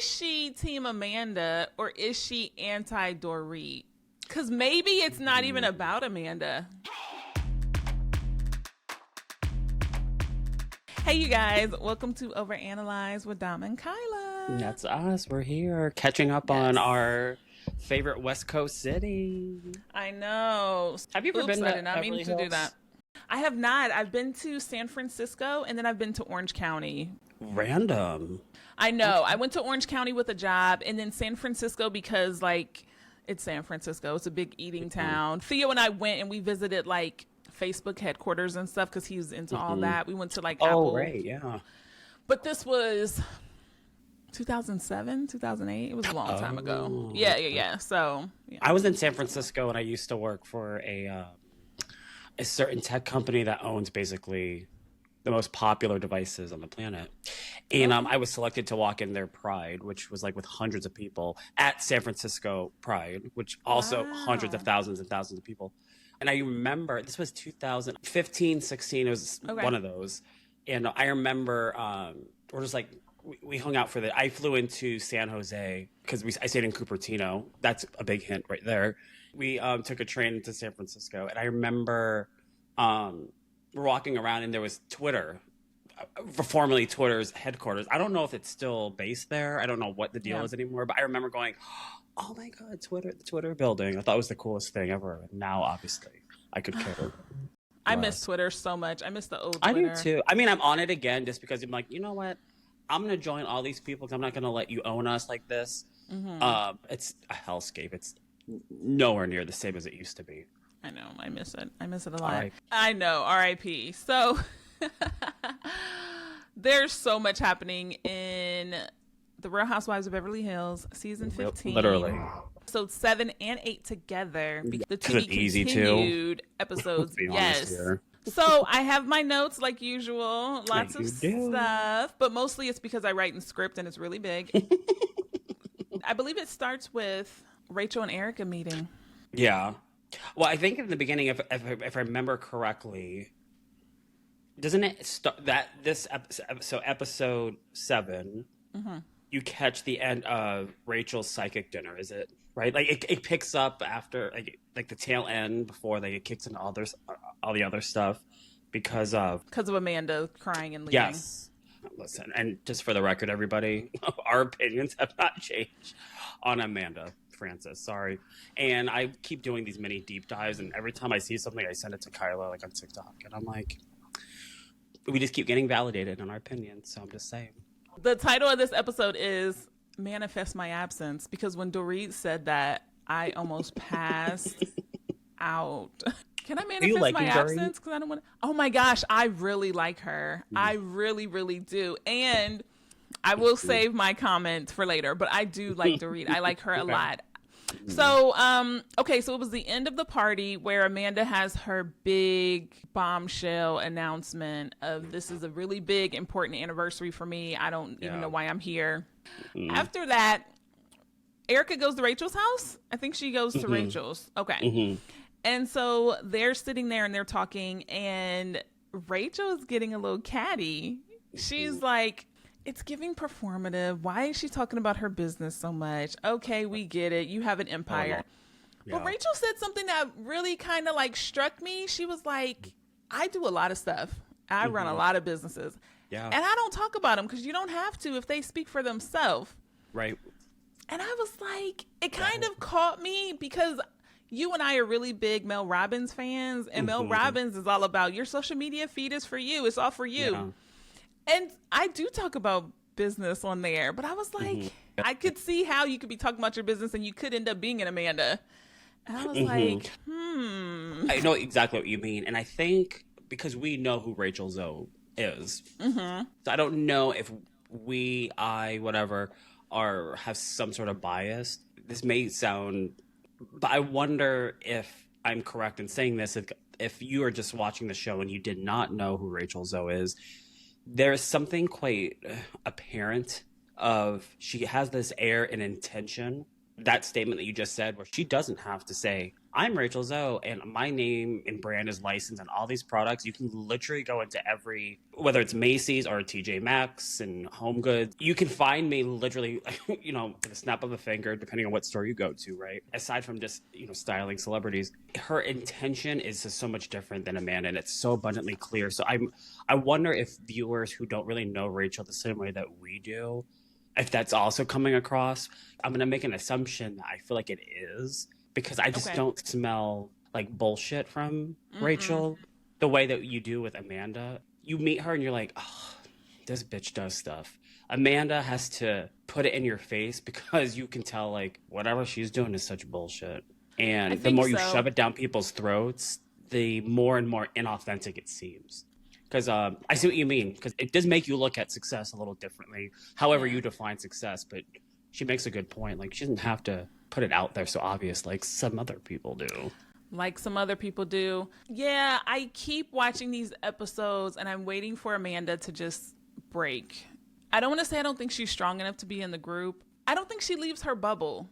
Is she Team Amanda or is she anti-Dorit? Because maybe it's not even about Amanda. Hey, you guys. Welcome to Overanalyze with Dom and Kyla. That's us. We're here catching up on our favorite West Coast city. I know. Have you ever been to I did not mean Beverly to do Hills? that. I have not. I've been to San Francisco and then I've been to Orange County. Random. I know. Okay. I went to Orange County with a job and then San Francisco because, like, it's San Francisco. It's a big eating town. Theo and I went and we visited, like, Facebook headquarters and stuff because he was into all that. We went to, like, Apple. Oh, right, yeah. But this was 2007, 2008. It was a long time ago. Yeah. So, yeah. I was in San Francisco and I used to work for a certain tech company that owns basically the most popular devices on the planet. And I was selected to walk in their Pride, which was like with hundreds of people at San Francisco Pride, which also hundreds of thousands and thousands of people. And I remember this was 2015, 16. It was one of those. And I remember we're just like, we hung out I flew into San Jose because I stayed in Cupertino. That's a big hint right there. We took a train to San Francisco. And I remember we're walking around and there was Twitter, formerly Twitter's headquarters. I don't know if it's still based there. I don't know what the deal is anymore. But I remember going, oh my God, Twitter, the Twitter building. I thought it was the coolest thing ever. And now, obviously, I could care. I miss Twitter so much. I miss the old Twitter. I do too. I mean, I'm on it again just because I'm like, you know what? I'm going to join all these people because I'm not going to let you own us like this. It's a hellscape. It's nowhere near the same as it used to be. I know. I miss it. I miss it a lot. I know. R.I.P. So there's so much happening in The Real Housewives of Beverly Hills, season 15. Literally. Episodes 7 and 8 together. The to be easy continued episodes. Yes. So I have my notes like usual. Lots of stuff. But mostly it's because I write in script and it's really big. I believe it starts with Rachel and Erica meeting. Yeah. Well, I think in the beginning, if I remember correctly, doesn't it start that this episode, so episode 7, you catch the end of Rachel's psychic dinner, is it? Right? Like it picks up after like the tail end before it kicks into all the other stuff because of Amanda crying and leaving. Yes. Listen, and just for the record, everybody, our opinions have not changed on Amanda Francis. Sorry. And I keep doing these mini deep dives, and every time I see something, I send it to Kyla, like on TikTok, and I'm like, we just keep getting validated in our opinions. So I'm just saying. The title of this episode is Manifest My Absence, because when Dorit said that, I almost passed out. Can I manifest my absence? Because I don't want to. Oh my gosh, I really like her. I really, really do. And I will save my comment for later, but I do like Dorit. I like her a lot. So, so it was the end of the party where Amanda has her big bombshell announcement of this is a really big, important anniversary for me. I don't even know why I'm here. After that, Erica goes to Rachel's house. I think she goes to Rachel's. Okay. And so they're sitting there and they're talking, and Rachel is getting a little catty. She's like, it's giving performative. Why is she talking about her business so much? Okay, we get it. You have an empire. But Rachel said something that really kind of like struck me. She was like, I do a lot of stuff. I run a lot of businesses. Yeah. And I don't talk about them because you don't have to if they speak for themselves. Right. And I was like, it kind of caught me because you and I are really big Mel Robbins fans, and Mel Robbins is all about your social media feed is for you. It's all for you. Yeah. And I do talk about business on there, but I was like, I could see how you could be talking about your business and you could end up being an Amanda. And I was like, I know exactly what you mean. And I think because we know who Rachel Zoe is, so I don't know if whatever, have some sort of bias. This may sound, but I wonder if I'm correct in saying this. If you are just watching the show and you did not know who Rachel Zoe is, there's something quite apparent of she has this air and intention. That statement that you just said, where she doesn't have to say, I'm Rachel Zoe, and my name and brand is licensed on all these products. You can literally go into every, whether it's Macy's or TJ Maxx and Home Goods, you can find me literally, with a snap of a finger, depending on what store you go to, right? Aside from just, styling celebrities, her intention is just so much different than Amanda, and it's so abundantly clear. So I wonder if viewers who don't really know Rachel the same way that we do, if that's also coming across. I'm going to make an assumption that I feel like it is, because I just don't smell like bullshit from Rachel the way that you do with Amanda. You meet her and you're like, oh, this bitch does stuff. Amanda has to put it in your face because you can tell, like, whatever she's doing is such bullshit. And the more you shove it down people's throats, the more and more inauthentic it seems. Because I see what you mean, because it does make you look at success a little differently, however you define success. But she makes a good point. Like, she doesn't have to put it out there so obvious like some other people do. Yeah, I keep watching these episodes and I'm waiting for Amanda to just break. I don't want to say I don't think she's strong enough to be in the group. I don't think she leaves her bubble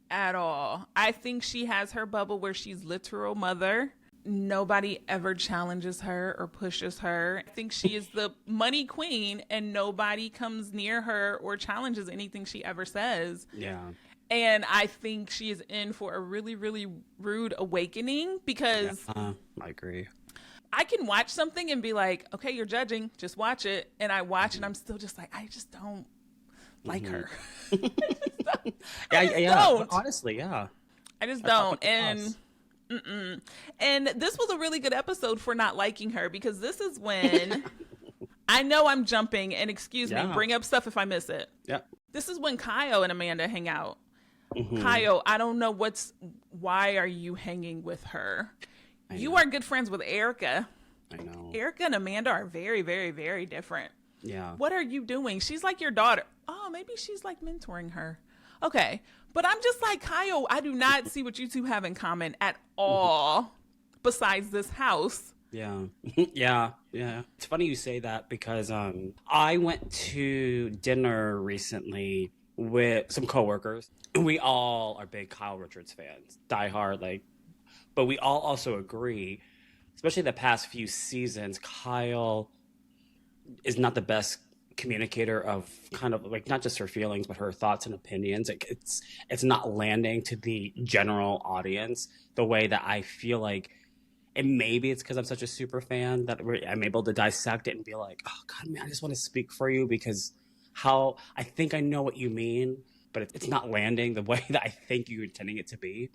at all. I think she has her bubble where she's literal mother. Nobody ever challenges her or pushes her. I think she is the money queen and nobody comes near her or challenges anything she ever says. Yeah. And I think she is in for a really, really rude awakening because I agree. I can watch something and be like, okay, you're judging, just watch it. And I watch and I'm still just like, I just don't like her. I just don't. Honestly, yeah. I just don't. And this was a really good episode for not liking her, because this is when I know I'm jumping, and excuse me, bring up stuff if I miss it. Yeah. This is when Kyle and Amanda hang out. Kyle, I don't know why are you hanging with her? You are good friends with Erica. I know. Erica and Amanda are very, very, very different. Yeah. What are you doing? She's like your daughter. Oh, maybe she's like mentoring her. Okay. But I'm just like, Kyle, I do not see what you two have in common at all besides this house. Yeah. Yeah. It's funny you say that, because I went to dinner recently with some coworkers. We all are big Kyle Richards fans, diehard, but we all also agree, especially the past few seasons, Kyle is not the best communicator of kind of like not just her feelings but her thoughts and opinions. It's not landing to the general audience the way that I feel like. And maybe it's because I'm such a super fan that I'm able to dissect it and be like, oh God, man, I just want to speak for you, because how I think I know what you mean, but it's not landing the way that I think you're intending it to be.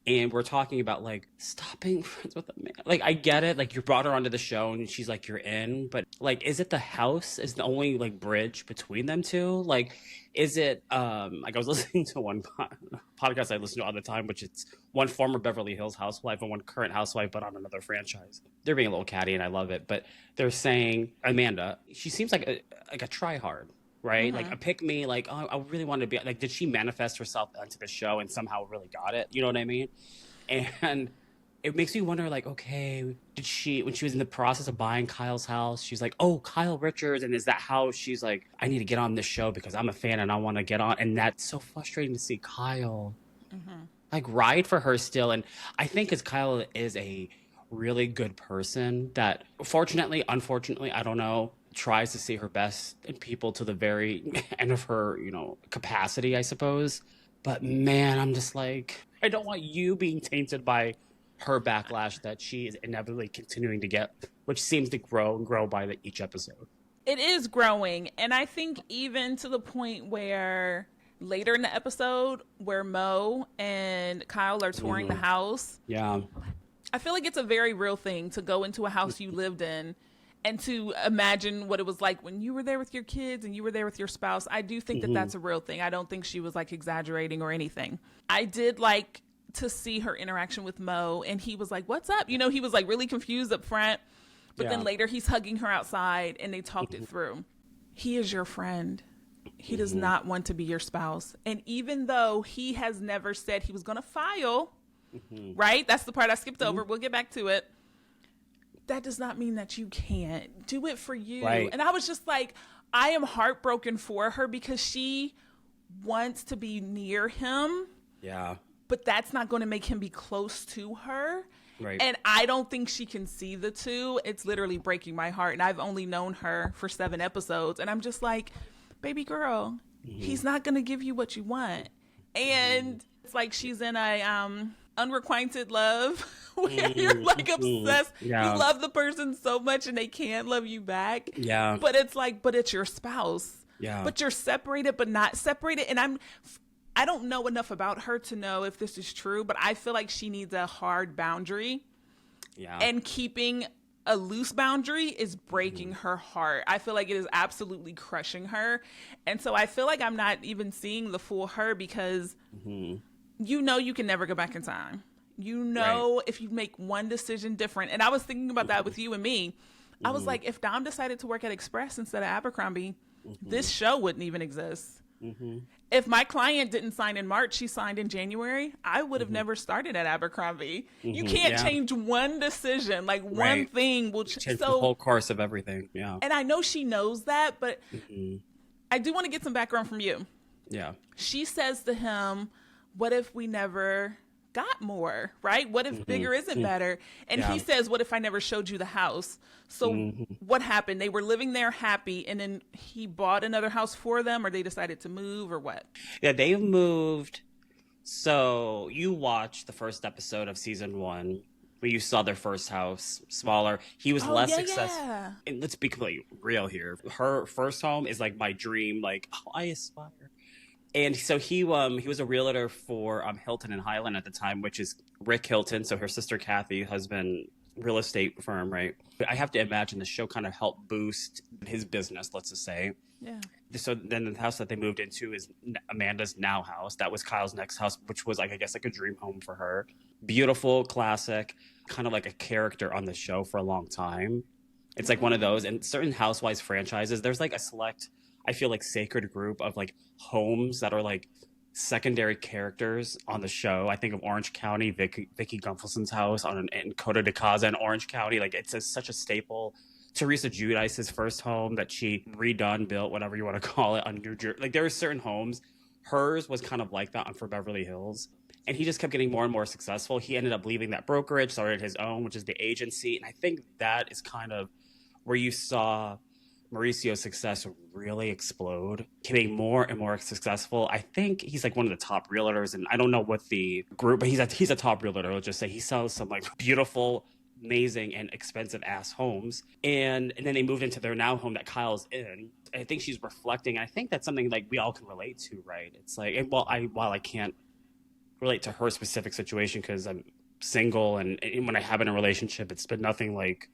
And we're talking about, like, stop being friends with a man. Like, I get it. Like, you brought her onto the show and she's like, you're in. But, like, is it the house is the only, like, bridge between them two? Like, is it, like, I was listening to one podcast I listen to all the time, which it's one former Beverly Hills housewife and one current housewife, but on another franchise. They're being a little catty and I love it. But they're saying, Amanda, she seems like a try-hard. Right? Like a pick me, like, oh, I really wanted to be like, did she manifest herself into the show and somehow really got it? You know what I mean? And it makes me wonder, like, okay, did she, when she was in the process of buying Kyle's house, she's like, oh, Kyle Richards, and is that how she's like, I need to get on this show because I'm a fan and I want to get on? And that's so frustrating to see Kyle like ride for her still. And I think because Kyle is a really good person that fortunately, unfortunately, I don't know, tries to see her best in people to the very end of her, capacity, I suppose. But man, I'm just like, I don't want you being tainted by her backlash that she is inevitably continuing to get, which seems to grow and grow by each episode. It is growing. And I think even to the point where later in the episode where Mo and Kyle are touring the house. Yeah. I feel like it's a very real thing to go into a house you lived in and to imagine what it was like when you were there with your kids and you were there with your spouse. I do think that that's a real thing. I don't think she was like exaggerating or anything. I did like to see her interaction with Mo, and he was like, what's up? He was like really confused up front, but then later he's hugging her outside and they talked it through. He is your friend. He does not want to be your spouse. And even though he has never said he was going to file, right? That's the part I skipped over. We'll get back to it. That does not mean that you can't do it for you. Right. And I was just like, I am heartbroken for her because she wants to be near him. Yeah. but that's not going to make him be close to her. Right. And I don't think she can see the two. It's literally breaking my heart. And I've only known her for 7 episodes. And I'm just like, baby girl, he's not going to give you what you want. And it's like she's in a unrequited love where you're like obsessed. Yeah. You love the person so much and they can't love you back. Yeah. But it's like, but it's your spouse. Yeah. But you're separated, but not separated. And I don't know enough about her to know if this is true, but I feel like she needs a hard boundary. Yeah. And keeping a loose boundary is breaking her heart. I feel like it is absolutely crushing her. And so I feel like I'm not even seeing the full her because you know you can never go back in time. You know if you make one decision different. And I was thinking about that with you and me. I was like, if Dom decided to work at Express instead of Abercrombie, this show wouldn't even exist. If my client didn't sign in March, she signed in January, I would have never started at Abercrombie. You can't change one decision. Like one thing will change the whole course of everything. Yeah. And I know she knows that, but I do want to get some background from you. Yeah. She says to him, what if we never got more, right? What if bigger isn't better? And he says, what if I never showed you the house? So what happened? They were living there happy, and then he bought another house for them, or they decided to move, or what? Yeah, they moved. So you watched the first episode of season 1 where you saw their first house, smaller. He was less successful. Yeah. And let's be completely real here. Her first home is like my dream, like, oh, I aspire. And so he was a realtor for Hilton and Highland at the time, which is Rick Hilton, so her sister Kathy, husband, real estate firm, right? But I have to imagine the show kind of helped boost his business, let's just say. Yeah. So then the house that they moved into is Amanda's now house. That was Kyle's next house, which was like, I guess, like a dream home for her. Beautiful, classic, kind of like a character on the show for a long time. It's like one of those. And certain Housewives franchises, there's like a select, I feel like, sacred group of like homes that are like secondary characters on the show. I think of Orange County, Vicky Gunvalson's house in Coto de Caza in Orange County. Like it's such a staple. Teresa Giudice's first home that she redone, built, whatever you want to call it, on New Jersey. Like there are certain homes. Hers was kind of like that for Beverly Hills. And he just kept getting more and more successful. He ended up leaving that brokerage, started his own, which is the agency. And I think that is kind of where you saw Mauricio's success really explode, getting more and more successful. I think he's like one of the top realtors, and I don't know what the group, but he's a top realtor. I'll just say he sells some like beautiful, amazing, and expensive ass homes. And then they moved into their now home that Kyle's in. I think she's reflecting. I think that's something like we all can relate to, right? It's like, while I can't relate to her specific situation because I'm single, and when I have been in a relationship, it's been nothing like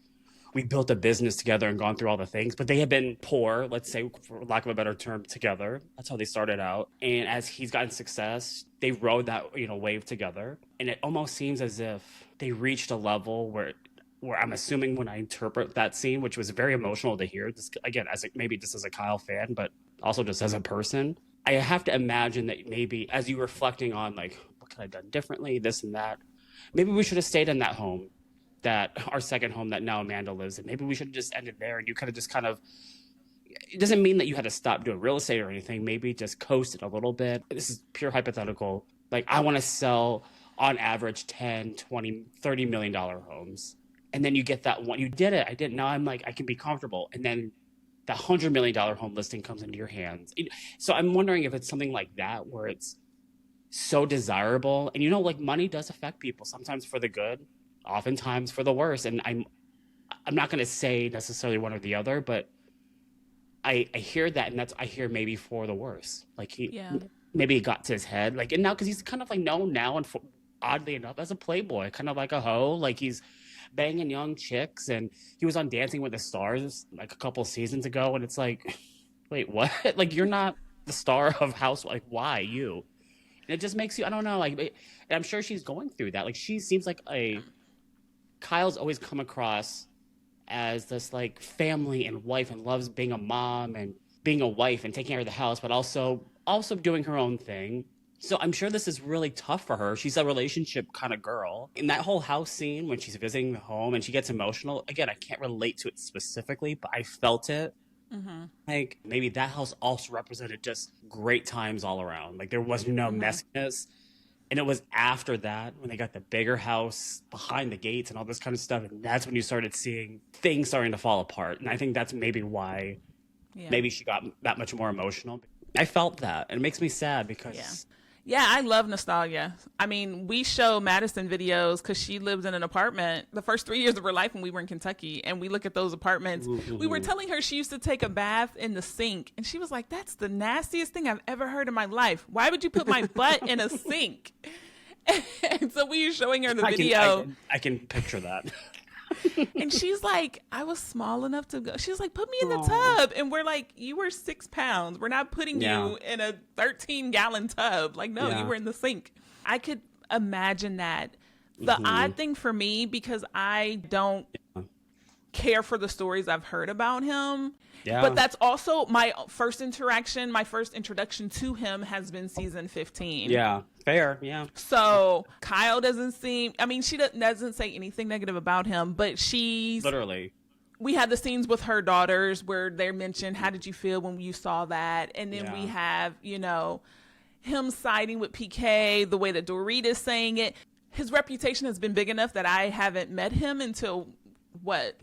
we built a business together and gone through all the things, but they have been poor, let's say, for lack of a better term, together. That's how they started out. And as he's gotten success, they rode that, wave together. And it almost seems as if they reached a level where I'm assuming, when I interpret that scene, which was very emotional to hear, this, again, maybe just as a Kyle fan, but also just as a person, I have to imagine that maybe as you reflecting on like, what could I have done differently, this and that, maybe we should have stayed in that home, that our second home that now Amanda lives in. Maybe we should have just ended there, and you could have just it doesn't mean that you had to stop doing real estate or anything. Maybe just coast it a little bit. This is pure hypothetical. Like, I want to sell on average 10, 20, $30 million homes. And then you get that one. You did it. I didn't. Now I'm like, I can be comfortable. And then the $100 million home listing comes into your hands. So I'm wondering if it's something like that where it's so desirable. And like money does affect people, sometimes for the good, oftentimes for the worse. And I'm not going to say necessarily one or the other, but I hear that, and I hear maybe for the worse. Like maybe it got to his head. Like, and now, because he's kind of like known now, and oddly enough, as a playboy, kind of like a hoe. Like he's banging young chicks, and he was on Dancing with the Stars like a couple seasons ago, and it's like, wait, what? Like, you're not the star of House. Like, why you? And it just makes you, I don't know. Like, and I'm sure she's going through that. Like, she seems like Kyle's always come across as this like family and wife, and loves being a mom and being a wife and taking care of the house, but also doing her own thing. So I'm sure this is really tough for her. She's a relationship kind of girl. In that whole house scene when she's visiting the home and she gets emotional, again, I can't relate to it specifically, but I felt it. Mm-hmm. Like maybe that house also represented just great times all around. Like there was no messiness. And it was after that when they got the bigger house behind the gates and all this kind of stuff. And that's when you started seeing things starting to fall apart. And I think that's maybe why maybe she got that much more emotional. I felt that. And it makes me sad because... Yeah, I love nostalgia. I mean, we show Madison videos because she lived in an apartment the first 3 years of her life when we were in Kentucky. And we look at those apartments. Mm-hmm. We were telling her she used to take a bath in the sink. And she was like, that's the nastiest thing I've ever heard in my life. Why would you put my butt in a sink? And so we were showing her the video. I can picture that. And she's like, I was small enough to go. She's like, put me in the tub. And we're like, you were 6 pounds. We're not putting you in a 13-gallon tub. Like, no, you were in the sink. I could imagine that. The odd thing for me, because I don't care for the stories I've heard about him. Yeah. But that's also my first introduction to him has been season 15. Yeah. Fair. Yeah. So Kyle doesn't seem, I mean, she doesn't say anything negative about him, but she's literally, we had the scenes with her daughters where they mentioned, how did you feel when you saw that? And then we have, you know, him siding with PK, the way that Dorit is saying it. His reputation has been big enough that I haven't met him until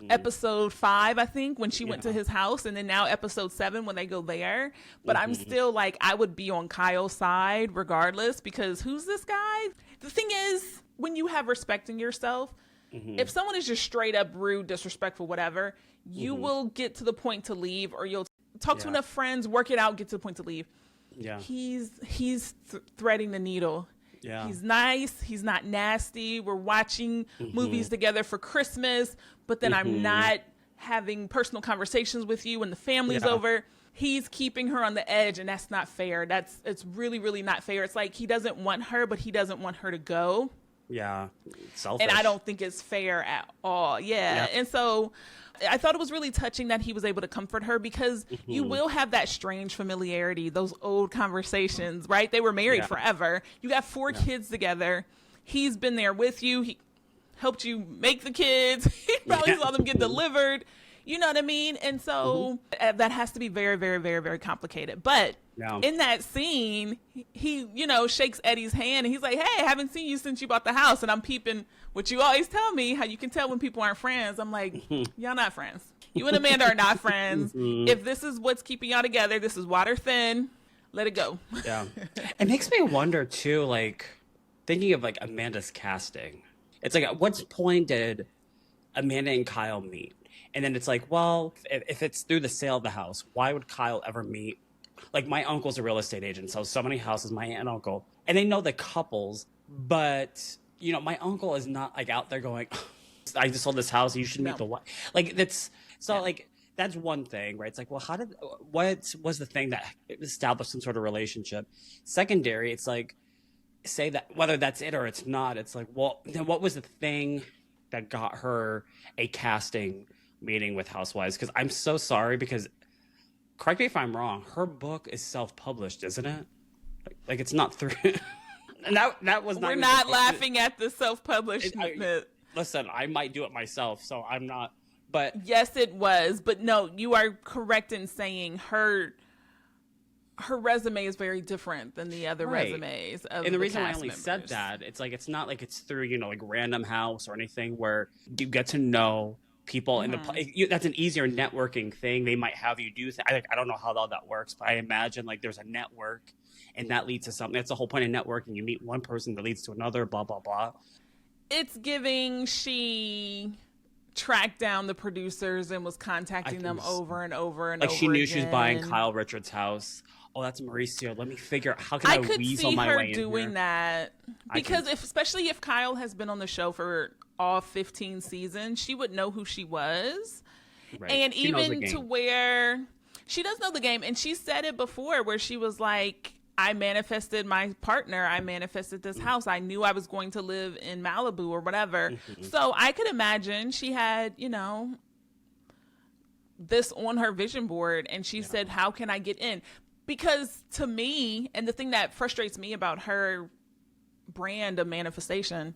episode 5, I think, when she went to his house, and then now episode 7 when they go there. But I'm still like, I would be on Kyle's side regardless, because who's this guy? The thing is, when you have respect in yourself, if someone is just straight up rude, disrespectful, whatever, you will get to the point to leave, or you'll talk to enough friends, work it out, get to the point to leave. Yeah, he's threading the needle. Yeah. He's nice. He's not nasty. We're watching movies together for Christmas, but then I'm not having personal conversations with you when the family's over. He's keeping her on the edge, and that's not fair. It's really, really not fair. It's like he doesn't want her, but he doesn't want her to go. Yeah. Selfish. And I don't think it's fair at all. Yeah. And so I thought it was really touching that he was able to comfort her, because you will have that strange familiarity, those old conversations, right? They were married forever. You got 4 kids together. He's been there with you. He helped you make the kids. He probably saw them get delivered. You know what I mean? And so that has to be very, very, very, very complicated. But in that scene, he, you know, shakes Eddie's hand and he's like, hey, I haven't seen you since you bought the house. And I'm peeping what you always tell me, how you can tell when people aren't friends. I'm like, y'all not friends. You and Amanda are not friends. If this is what's keeping y'all together, this is water thin. Let it go. Yeah. It makes me wonder, too, like, thinking of, like, Amanda's casting. It's like, at what point did Amanda and Kyle meet? And then it's like, well, if it's through the sale of the house, why would Kyle ever meet? Like, my uncle's a real estate agent, so many houses, my aunt and uncle. And they know the couples, but, you know, my uncle is not, like, out there going, I just sold this house, you should meet the wife. Like, that's, so, like, that's one thing, right? It's like, well, what was the thing that established some sort of relationship? Secondary, it's like, say that, whether that's it or it's not, it's like, well, then what was the thing that got her a casting meeting with Housewives? Because I'm so sorry, because correct me if I'm wrong, her book is self-published, isn't it? Like it's not through. And that was not. We're not laughing at the self-published. Listen, I might do it myself, so I'm not. But yes, it was. But no, you are correct in saying her resume is very different than the other resumes of and the reason cast I only members. said that, it's like, it's not like it's through, you know, like Random House or anything where you get to know people in that's an easier networking thing. They might have you do I don't know how all that works, but I imagine like there's a network and that leads to something. That's the whole point of networking. You meet one person that leads to another, blah blah blah. It's giving she tracked down the producers and was contacting them over and over and like over she knew again. She was buying Kyle Richards' house. Oh, that's Mauricio. Let me figure out how can I weasel my way in here. I could see her doing that, because especially if Kyle has been on the show for all 15 seasons, she would know who she was. Right. And she even to where she does know the game. And she said it before where she was like, I manifested my partner. I manifested this house. I knew I was going to live in Malibu or whatever. So I could imagine she had, you know, this on her vision board. And she said, how can I get in? Because to me, and the thing that frustrates me about her brand of manifestation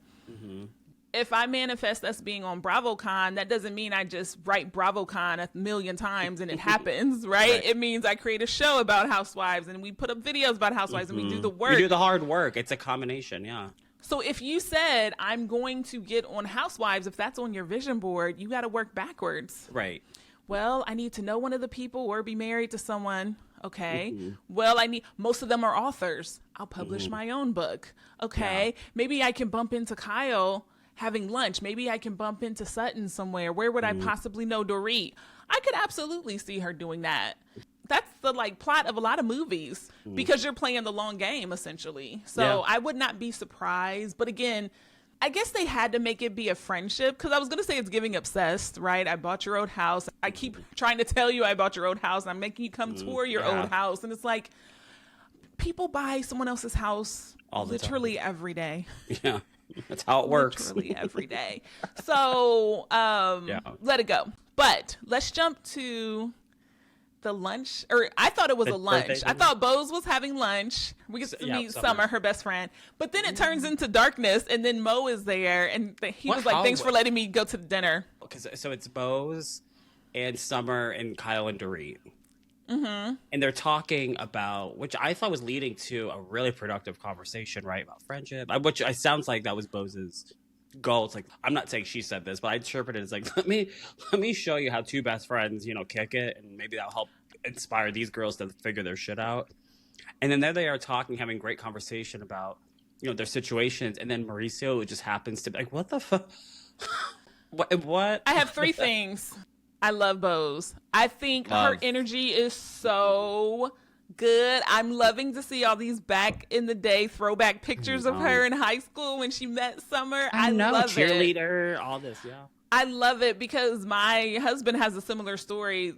if I manifest us being on BravoCon, that doesn't mean I just write BravoCon a million times and it happens, right? It means I create a show about housewives and we put up videos about housewives and we do the work. We do the hard work. It's a combination, yeah. So if you said, I'm going to get on Housewives, if that's on your vision board, you got to work backwards. Right. Well, I need to know one of the people or be married to someone. Okay. Well, most of them are authors. I'll publish my own book. Okay. Yeah. Maybe I can bump into Kyle having lunch. Maybe I can bump into Sutton somewhere. Where would I possibly know Dorit? I could absolutely see her doing that. That's the plot of a lot of movies because you're playing the long game essentially. So I would not be surprised. But again, I guess they had to make it be a friendship because I was going to say it's giving obsessed, right? I bought your old house. I keep trying to tell you I bought your old house and I'm making you come tour your old house. And it's like people buy someone else's house literally every day. Yeah, that's how it works. Literally every day. So let it go. But let's jump to the lunch, or I thought it was a lunch. I thought Bose was having lunch. We get to meet Summer, her best friend. But then it turns into darkness, and then Mo is there, and he was like, "Thanks for letting me go to the dinner." So it's Bose and Summer and Kyle and Dorit. And they're talking about, which I thought was leading to a really productive conversation, right, about friendship. Which sounds like that was Bose's goal. It's like, I'm not saying she said this, but I interpret it as like, let me show you how two best friends, kick it, and maybe that'll help inspire these girls to figure their shit out. And then there they are talking, having great conversation about, their situations, and then Mauricio just happens to be like, what the fuck? what? I have three things. I love Bose. I think her energy is so good. I'm loving to see all these back in the day throwback pictures of her in high school when she met Summer. I love cheerleader, all this, I love it because my husband has a similar story.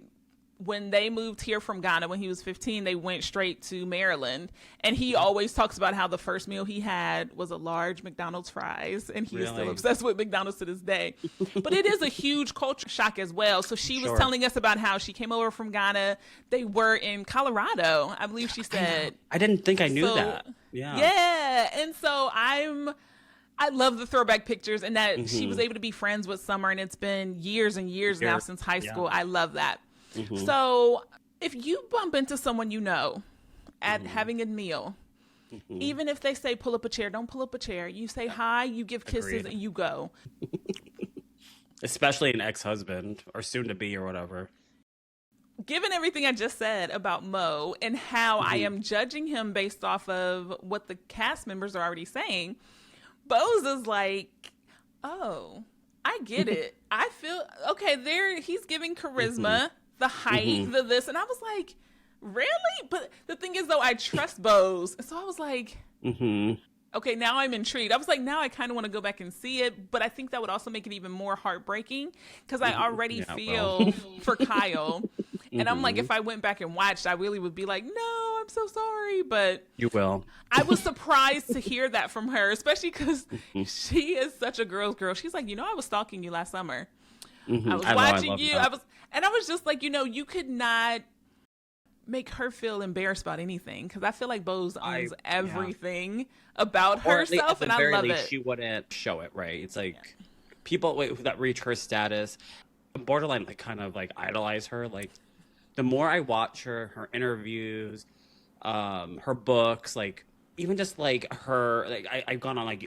When they moved here from Ghana when he was 15, they went straight to Maryland. And he always talks about how the first meal he had was a large McDonald's fries. And he is still obsessed with McDonald's to this day. But it is a huge culture shock as well. So she was telling us about how she came over from Ghana. They were in Colorado, I believe she said. I didn't think I knew that. Yeah. And so I love the throwback pictures and that she was able to be friends with Summer. And it's been years and years now since high school. I love that. So if you bump into someone at having a meal, even if they say pull up a chair, don't pull up a chair. You say hi, you give kisses, and you go. Especially an ex-husband or soon-to-be or whatever. Given everything I just said about Mo and how I am judging him based off of what the cast members are already saying, Bose is like, oh, I get it. I feel, okay, he's giving charisma. The height, the this. And I was like, really? But the thing is, though, I trust Bose. So I was like, okay, now I'm intrigued. I was like, now I kind of want to go back and see it. But I think that would also make it even more heartbreaking because I already feel for Kyle. And I'm like, if I went back and watched, I really would be like, no, I'm so sorry. But you will. I was surprised to hear that from her, especially because she is such a girl's girl. She's like, I was stalking you last summer. I was watching you. And I was just like, you could not make her feel embarrassed about anything because I feel like Bose owns everything about herself, and I love it. She wouldn't show it, right? It's like people that reach her status, borderline kind of idolize her. Like the more I watch her interviews, her books, even just her, I've gone on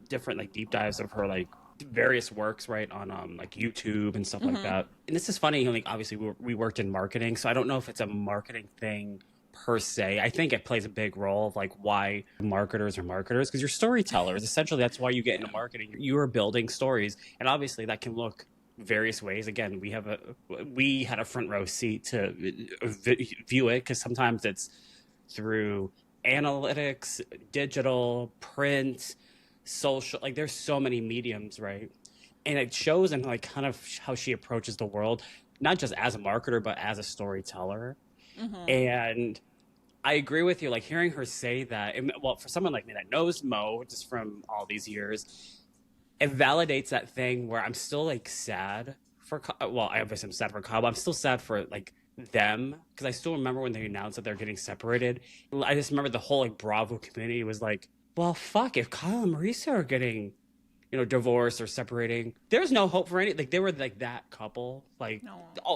different deep dives of her various works right on YouTube and stuff like that. And this is funny, obviously we worked in marketing, so I don't know if it's a marketing thing per se. I think it plays a big role of why marketers are marketers, because you're storytellers. Essentially, that's why you get into marketing. You are building stories, and obviously that can look various ways. Again, we had a front row seat to view it, because sometimes it's through analytics, digital, print, social, there's so many mediums, right? And it shows in kind of how she approaches the world, not just as a marketer but as a storyteller. And I agree with you, hearing her say that, for someone like me that knows Mo just from all these years, it validates that thing where I'm still sad for, I obviously I'm sad for Kyle, but I'm still sad for them, because I still remember when they announced that they're getting separated. I just remember the whole Bravo community was like, well, fuck, if Kyle and Mauricio are getting divorce or separating. There's no hope for any. Like, they were like that couple. Like,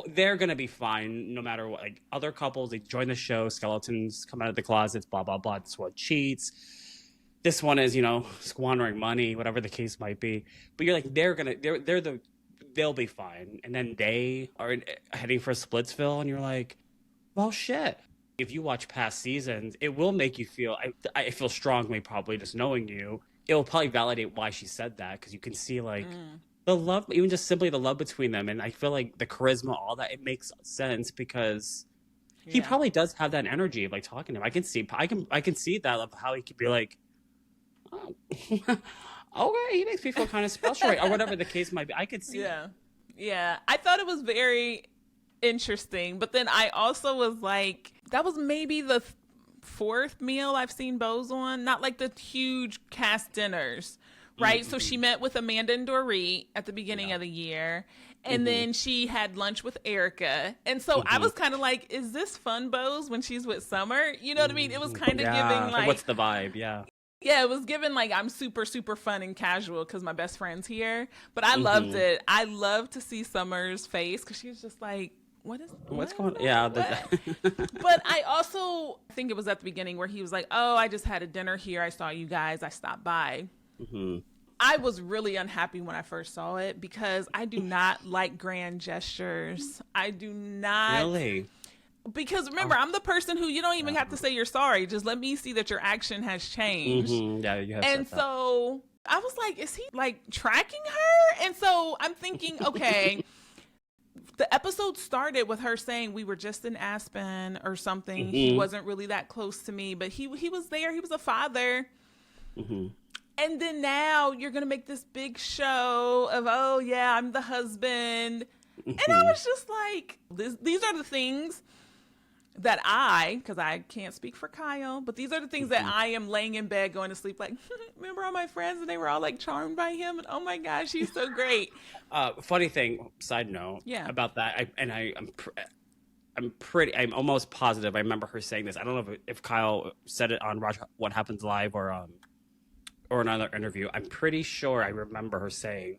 they're gonna be fine no matter what. Like, other couples, they join the show, skeletons come out of the closets, blah blah blah. This one cheats. This one is, squandering money, whatever the case might be. But you're like, they'll be fine. And then they are heading for Splitsville, and you're like, well, shit. If you watch past seasons, it will make you feel. I feel strongly, probably just knowing you. It will probably validate why she said that, because you can see like the love, even just simply the love between them, and I feel like the charisma, all that, it makes sense because he probably does have that energy of like talking to him. I can see that of how he could be like, oh, okay, he makes me feel kind of special, right? Or whatever the case might be. I could see. Yeah. I thought it was very interesting, but then I also was like, that was maybe the fourth meal I've seen Bose on, not like the huge cast dinners, right? So she met with Amanda and Dorit at the beginning of the year, and then she had lunch with Erica, and so I was kind of like, is this fun Bose when she's with Summer? You know what I mean? It was kind of giving like, what's the vibe? Yeah, it was given like, I'm super, super fun and casual because my best friend's here. But I loved it. I loved to see Summer's face because she was just like, what's going on? Yeah. But I also think it was at the beginning where he was like, oh, I just had a dinner here. I saw you guys. I stopped by. I was really unhappy when I first saw it because I do not like grand gestures. I do not. Really? Because remember, I'm the person who you don't even have to say you're sorry. Just let me see that your action has changed. Yeah, you have. And so I was like, is he like tracking her? And so I'm thinking, okay, the episode started with her saying we were just in Aspen or something. He wasn't really that close to me, but he was there. He was a father. And then now you're going to make this big show of, oh yeah, I'm the husband. And I was just like, these are the things that because I can't speak for Kyle, but these are the things that I am laying in bed going to sleep like, remember all my friends and they were all like charmed by him, and oh my gosh, he's so great. Funny thing, side note about that, I'm almost positive I remember her saying this. I don't know if Kyle said it on What Happens Live or another interview. I'm pretty sure I remember her saying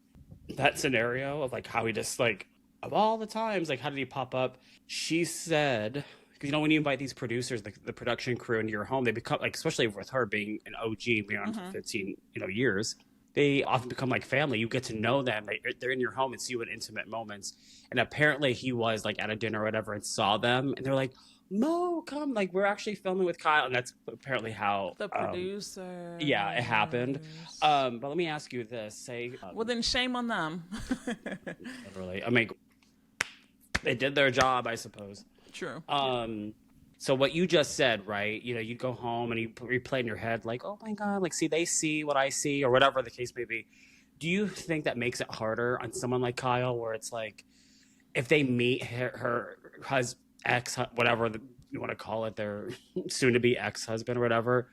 that scenario of like how he just like, of all the times, like how did he pop up? She said, because when you invite these producers, the production crew into your home, they become like, especially with her being an OG, being on for 15 years, they often become like family. You get to know them. They're in your home and see you in intimate moments. And apparently he was like at a dinner or whatever and saw them, and they're like, Mo, come, like we're actually filming with Kyle. And that's apparently how the producer. Yeah, it happened. But let me ask you this: well, then shame on them. Literally, I mean, they did their job, I suppose. True. So what you just said, right? You go home and you replay in your head, like, oh my God, like, see, they see what I see, or whatever the case may be. Do you think that makes it harder on someone like Kyle, where it's like, if they meet her ex, whatever you want to call it, their soon-to-be ex-husband or whatever,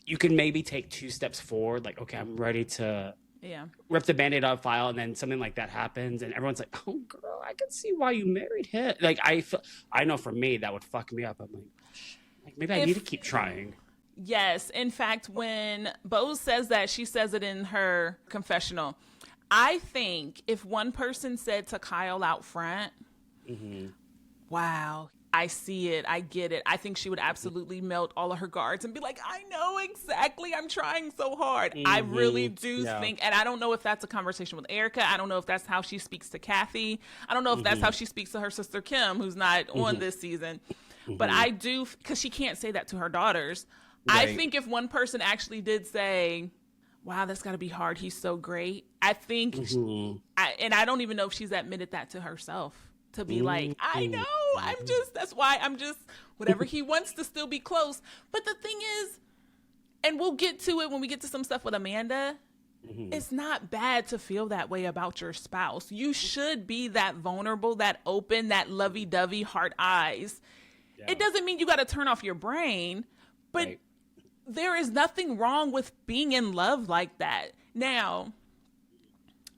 you can maybe take 2 steps forward, like, okay, I'm ready to rip the Band-Aid off file, and then something like that happens, and everyone's like, oh, girl, I can see why you married him. Like, I know for me, that would fuck me up. I'm like maybe I need to keep trying. Yes. In fact, when Bose says that, she says it in her confessional. I think if one person said to Kyle out front, wow, I see it, I get it, I think she would absolutely melt all of her guards and be like, I know exactly, I'm trying so hard. I really do think, and I don't know if that's a conversation with Erica. I don't know if that's how she speaks to Kathy. I don't know if that's how she speaks to her sister Kim, who's not on this season. But I do, because she can't say that to her daughters. Right. I think if one person actually did say, wow, that's got to be hard, he's so great, I think, and I don't even know if she's admitted that to herself, to be like, I know, that's why I'm just, whatever he wants to still be close. But the thing is, and we'll get to it when we get to some stuff with Amanda, it's not bad to feel that way about your spouse. You should be that vulnerable, that open, that lovey-dovey, heart eyes. Yeah. It doesn't mean you got to turn off your brain, but there is nothing wrong with being in love like that. Now,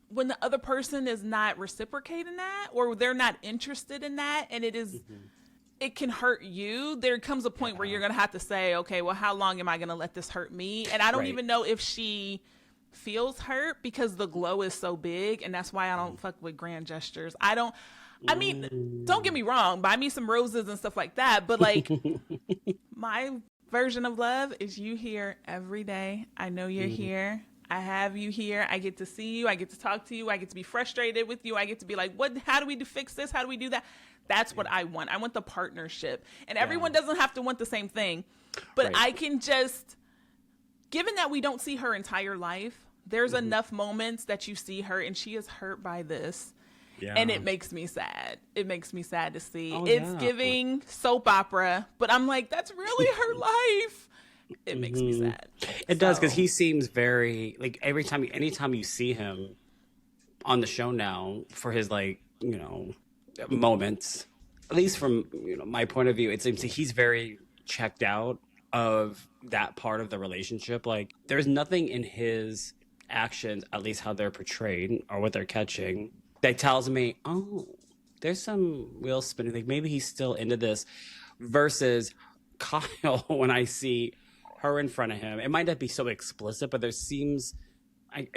when the other person is not reciprocating that, or they're not interested in that, and it can hurt you, there comes a point where you're going to have to say, okay, well, how long am I going to let this hurt me? And I don't even know if she feels hurt because the glow is so big, and that's why I don't fuck with grand gestures. I mean, don't get me wrong, buy me some roses and stuff like that, but like my version of love is you here every day. I know you're here. I have you here. I get to see you. I get to talk to you. I get to be frustrated with you. I get to be like, how do we fix this? How do we do that? That's what I want. I want the partnership. And everyone doesn't have to want the same thing. But I can just, given that we don't see her entire life, there's enough moments that you see her and she is hurt by this. Yeah. And it makes me sad. It makes me sad to see. It's giving soap opera, but I'm like, that's really her life. It makes me sad. It does, because he seems very, like, anytime you see him on the show now for his, like, you know, moments, at least from, you know, my point of view, it seems he's very checked out of that part of the relationship. Like, there's nothing in his actions, at least how they're portrayed or what they're catching, that tells me, oh, there's some wheel spinning. Like, maybe he's still into this. Versus Kyle, when I see her in front of him, it might not be so explicit, but there seems,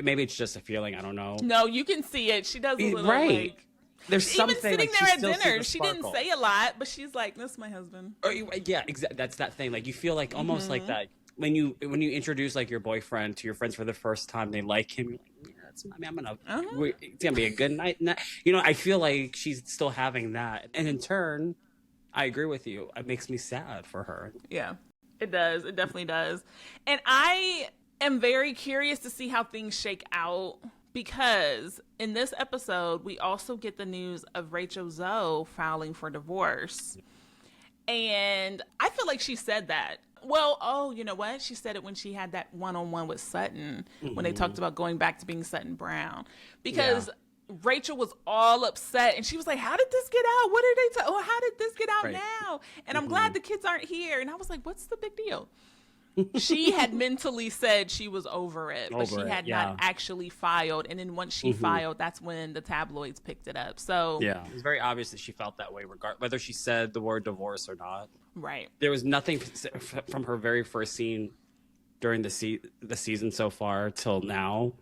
maybe it's just a feeling. I don't know. No, you can see it. She does a little like. There's something. Even sitting there at dinner, she didn't say a lot, but she's like, "This is my husband." Or, yeah, exactly. That's that thing. Like, you feel like almost like that when you introduce like your boyfriend to your friends for the first time, they like him. You're like, yeah, I'm gonna. It's gonna be a good night. You know, I feel like she's still having that, and in turn, I agree with you. It makes me sad for her. Yeah. It does. It definitely does. And I am very curious to see how things shake out, because in this episode, we also get the news of Rachel Zoe filing for divorce. And I feel like she said that. Well, you know what? She said it when she had that one-on-one with Sutton, when they talked about going back to being Sutton Brown. Because Rachel was all upset, and she was like, how did this get out? What did they tell? How did this get out now? And I'm glad the kids aren't here. And I was like, what's the big deal? She had mentally said she was over it, but she had not actually filed. And then once she filed, that's when the tabloids picked it up. So yeah, it was very obvious that she felt that way, whether she said the word divorce or not. Right. There was nothing from her very first scene during the season so far till now.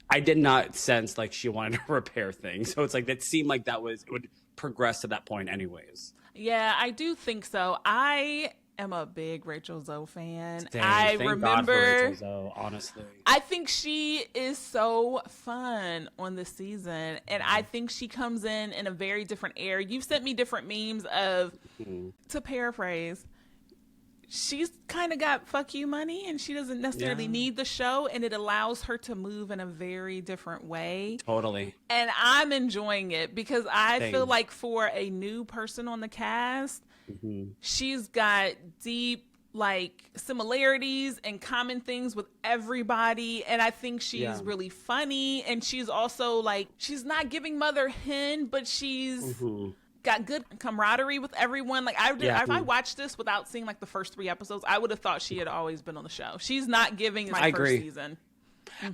I did not sense like she wanted to repair things. So it's like, that seemed like it would progress to that point anyways. Yeah, I do think so. I am a big Rachel Zoe fan. Thank God for Rachel Zoe, honestly. I think she is so fun on this season, and I think she comes in a very different air. You've sent me different memes of, to paraphrase, she's kind of got fuck you money, and she doesn't necessarily need the show, and it allows her to move in a very different way. Totally. And I'm enjoying it, because I feel like for a new person on the cast, she's got deep like similarities and common things with everybody, and I think she's really funny, and she's also like, she's not giving mother hen, but she's got good camaraderie with everyone. Like, if I watched this without seeing like the first 3 episodes, I would have thought she had always been on the show. She's not giving my first season.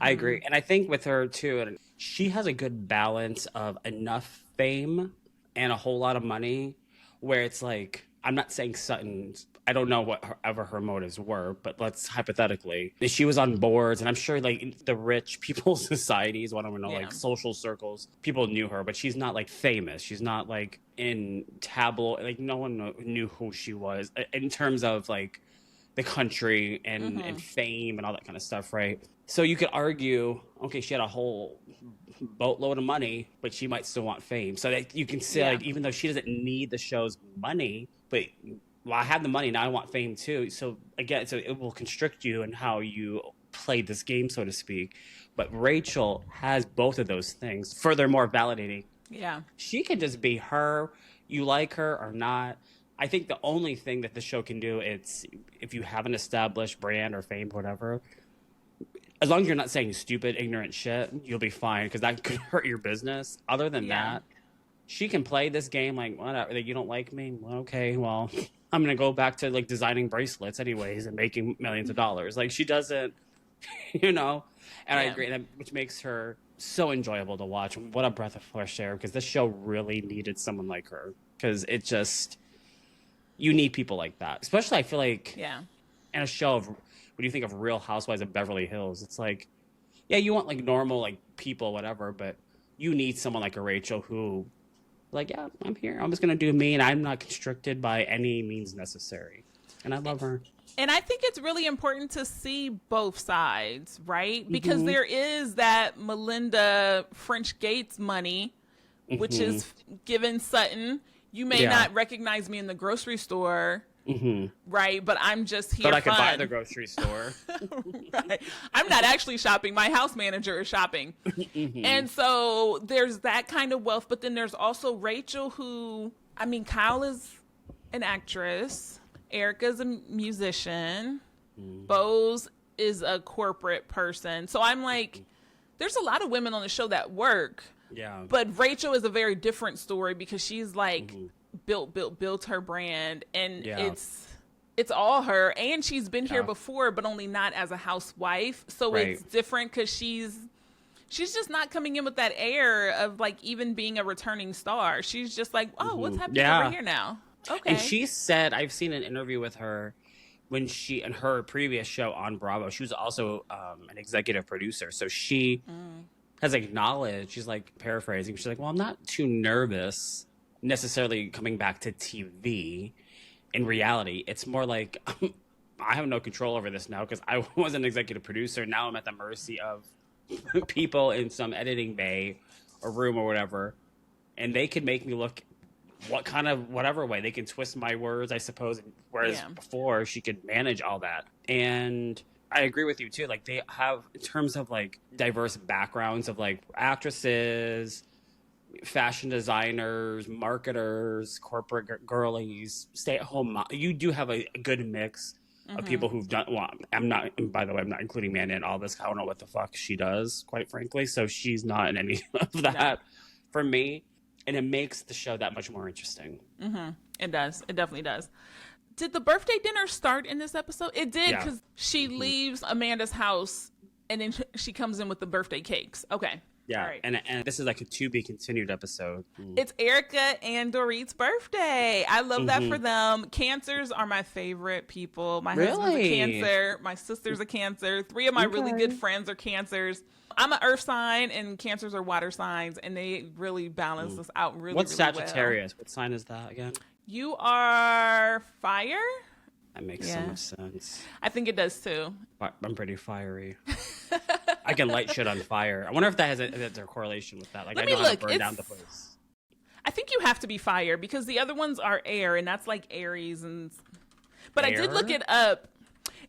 I agree. And I think with her too, she has a good balance of enough fame and a whole lot of money, where it's like, I'm not saying Sutton's, I don't know whatever her motives were, but let's hypothetically, she was on boards, and I'm sure like the rich people's societies, what I don't know, like social circles, people knew her, but she's not like famous. She's not like in tabloid, like no one knew who she was in terms of like the country and fame and all that kind of stuff, right? So you could argue, okay, she had a whole boatload of money, but she might still want fame. So that you can say, like, even though she doesn't need the show's money, but well, I have the money now, I want fame too. So again, so it will constrict you in how you play this game, so to speak. But Rachel has both of those things. Furthermore, validating. Yeah, she can just be her. You like her or not. I think the only thing that the show can do, it's if you have an established brand or fame, whatever, as long as you're not saying stupid, ignorant shit, you'll be fine, because that could hurt your business. Other than that, she can play this game like, whatever, like, you don't like me? Well, okay, well, I'm going to go back to like designing bracelets anyways and making millions of dollars. Like, she doesn't, you know, and I agree, which makes her so enjoyable to watch. What a breath of fresh air, because this show really needed someone like her, because it just, you need people like that. Especially, I feel like and a show of, when you think of Real Housewives of Beverly Hills, it's like, yeah, you want like normal like people, whatever, but you need someone like a Rachel who, like, yeah, I'm here. I'm just gonna do me, and I'm not constricted by any means necessary. And I love her. And I think it's really important to see both sides, right? Because there is that Melinda French Gates money, which is given Sutton. You may not recognize me in the grocery store, right? But I'm just here. But I could buy the grocery store. Right. I'm not actually shopping. My house manager is shopping. And so there's that kind of wealth. But then there's also Rachel, who, I mean, Kyle is an actress. Erica's a musician. Bose is a corporate person. So I'm like, there's a lot of women on the show that work. Yeah. But Rachel is a very different story because she's like built her brand, and it's all her. And she's been here before, but only not as a housewife. So it's different because she's just not coming in with that air of like even being a returning star. She's just like, oh, what's happening over here now? Okay. And she said, I've seen an interview with her when she, in her previous show on Bravo, she was also an executive producer. So she has acknowledged, she's like paraphrasing, she's like, well, I'm not too nervous necessarily coming back to TV. In reality, it's more like, I have no control over this now because I was an executive producer. Now I'm at the mercy of people in some editing bay or room or whatever. And they could make me look whatever way. They can twist my words, I suppose. Whereas before, she could manage all that. And I agree with you too. Like, they have, in terms of like diverse backgrounds of like actresses, fashion designers, marketers, corporate girlies, stay-at-home you do have a good mix of people who've done, well, by the way, I'm not including Amanda in all this. I don't know what the fuck she does, quite frankly. So she's not in any of that for me. And it makes the show that much more interesting. It does. It definitely does. Did the birthday dinner start in this episode? It did, because she leaves Amanda's house and then she comes in with the birthday cakes. Okay. Yeah. Right. And this is like a to be continued episode. It's Erica and Dorit's birthday. I love that for them. Cancers are my favorite people. My husband's a Cancer. My sister's a Cancer. 3 of my really good friends are Cancers. I'm an earth sign, and Cancers are water signs, and they really balance us out really, What's really Sagittarius? Well. What sign is that again? You are fire? That makes so much sense. I think it does, too. I'm pretty fiery. I can light shit on fire. I wonder if that has a correlation with that. Like, I know how to burn down the place. I think you have to be fire, because the other ones are air, and that's like Aries. But air? I did look it up.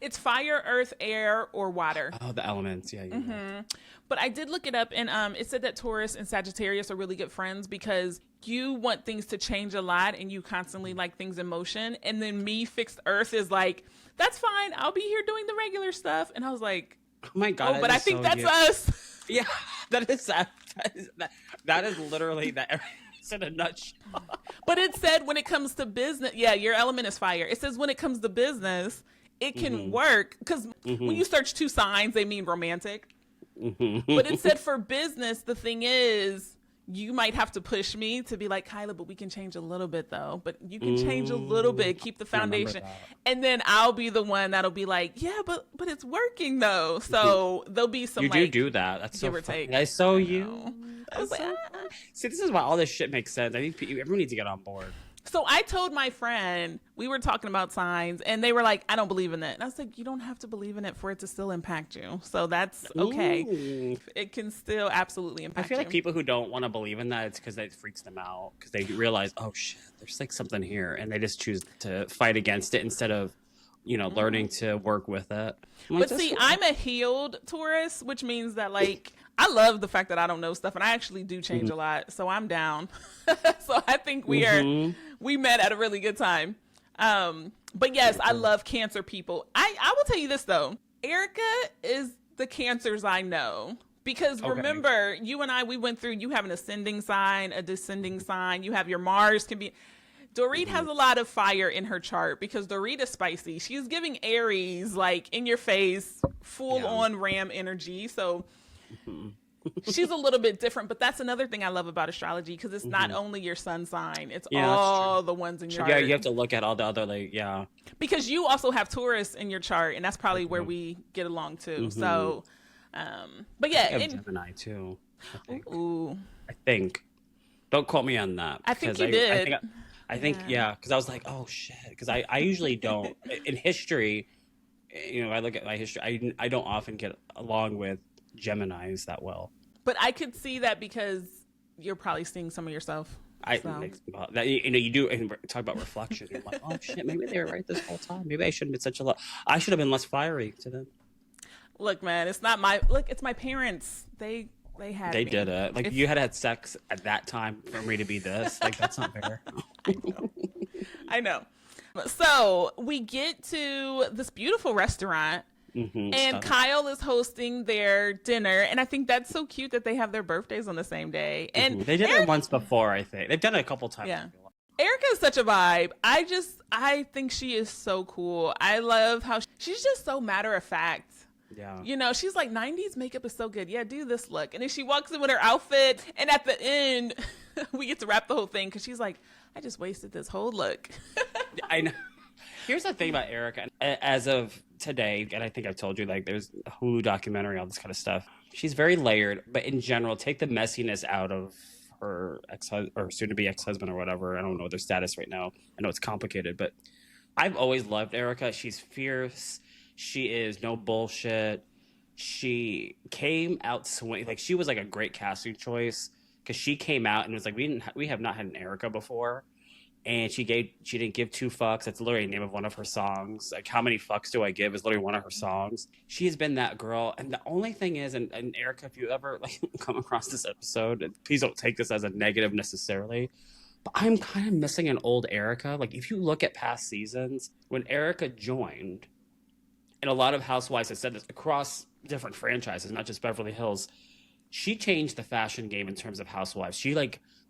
It's fire, earth, air, or water. Oh, the elements. Yeah. Right. But I did look it up, and it said that Taurus and Sagittarius are really good friends because you want things to change a lot, and you constantly like things in motion. And then me, fixed earth, is like, that's fine. I'll be here doing the regular stuff. And I was like, oh my God. But I think that's us. Yeah, that is literally that. It's in a nutshell. But it said when it comes to business, your element is fire. It says when it comes to business, it can work, because when you search 2 signs, they mean romantic. But it said for business, the thing is, you might have to push me to be like, Kyla, but we can change a little bit though. But you can change a little bit, keep the foundation. And then I'll be the one that'll be like, yeah, but it's working though. So there'll be some do that. That's so funny. I saw you. I was like, See, this is why all this shit makes sense. I think everyone needs to get on board. So I told my friend, we were talking about signs, and they were like, I don't believe in it. And I was like, you don't have to believe in it for it to still impact you. So that's okay. Ooh. It can still absolutely impact you. I feel like people who don't want to believe in that, it's because it freaks them out. Because they realize, oh shit, there's like something here. And they just choose to fight against it instead of, learning to work with it. But see, I'm a healed Taurus, which means that like, I love the fact that I don't know stuff, and I actually do change a lot, so I'm down. So I think we met at a really good time. But yes, I love Cancer people. I will tell you this though, Erica is the Cancers I know, because remember, you and I, we went through, you have an ascending sign, a descending sign, you have your Mars can be. Dorit has a lot of fire in her chart because Dorit is spicy. She's giving Aries, like in your face, full on Ram energy. So she's a little bit different, but that's another thing I love about astrology, because it's not only your sun sign, it's all the ones in your chart. Yeah, you have to look at all the other, because you also have Taurus in your chart, and that's probably where we get along too. So but yeah, I have Gemini too, ooh, I think, don't quote me on that. I think you did. I think because I was like, oh shit, because I usually don't in history. I look at my history. I don't often get along with Geminis that well. But I could see that because you're probably seeing some of yourself. That you do, and talk about reflection. You're like, oh shit, maybe they were right this whole time. Maybe I shouldn't have been I should have been less fiery to them. Look, man, it's not it's my parents. They did it. Like, you had sex at that time for me to be this. Like, that's not fair. I know. So we get to this beautiful restaurant, and Kyle is hosting their dinner, and I think that's so cute that they have their birthdays on the same day. And they did it once before, I think. They've done it a couple times. Yeah. Erica is such a vibe. I think she is so cool. I love how she's just so matter of fact. Yeah. She's like, 90s makeup is so good. Yeah, do this look. And then she walks in with her outfit, and at the end, we get to wrap the whole thing, because she's like, I just wasted this whole look. I know. Here's the thing about Erica. As of today, and I think I've told you, like, there's a Hulu documentary, all this kind of stuff. She's very layered, but in general, take the messiness out of her ex-husband or soon-to-be ex-husband or whatever. I don't know their status right now. I know it's complicated, but I've always loved Erica. She's fierce. She is no bullshit. She came out swing. Like, she was like a great casting choice, because she came out and was like, we have not had an Erica before. And she didn't give two fucks. That's literally the name of one of her songs. Like, how many fucks do I give is literally one of her songs. She has been that girl. And the only thing is, and Erica, if you ever come across this episode, please don't take this as a negative necessarily, but I'm kind of missing an old Erica. Like, if you look at past seasons, when Erica joined, and a lot of housewives have said this across different franchises, not just Beverly Hills, she changed the fashion game in terms of housewives. She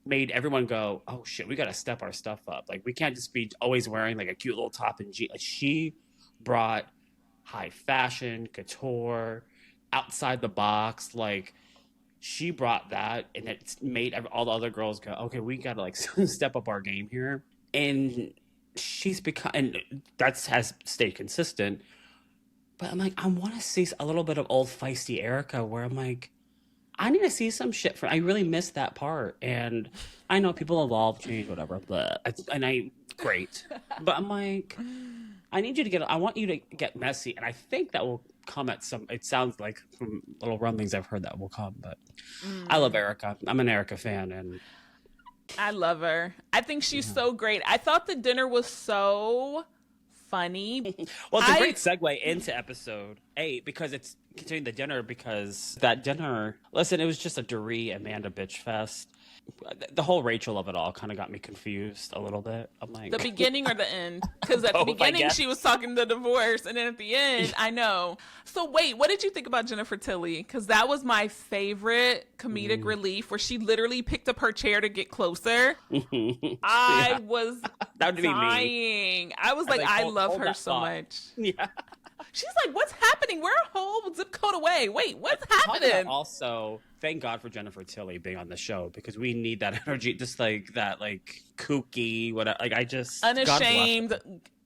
made everyone go, oh shit, we got to step our stuff up. Like, we can't just be always wearing like a cute little top and jeans. Like, she brought high fashion, couture, outside the box. Like, she brought that, and it made all the other girls go, okay, we got to step up our game here. And she's become, and that has stayed consistent. But I'm like, I want to see a little bit of old feisty Erica, where I'm like, I need to see some shit I really missed that part. And I know people evolve, change, whatever, but great. But I'm like, I want you to get messy. And I think that will come it sounds like from little rumblings I've heard that will come, but I love Erica. I'm an Erica fan, and I love her. I think she's so great. I thought the dinner was so funny. Well, it's a great segue into episode 8, because it's continuing the dinner, because that dinner, listen, it was just a Dorit Amanda bitch fest. The whole Rachel of it all kind of got me confused a little bit. I'm like, the beginning or the end? Because at the beginning she was talking the divorce, and then at the end, I know. So wait, what did you think about Jennifer Tilly? Because that was my favorite comedic relief, where she literally picked up her chair to get closer. I was that would dying. Be me. I was like, I love her so much. Yeah. She's like, what's happening? We're a whole zip code away. Wait, what's happening? Also, thank God for Jennifer Tilly being on the show, because we need that energy, just like that, like kooky, whatever. Like, I just unashamed.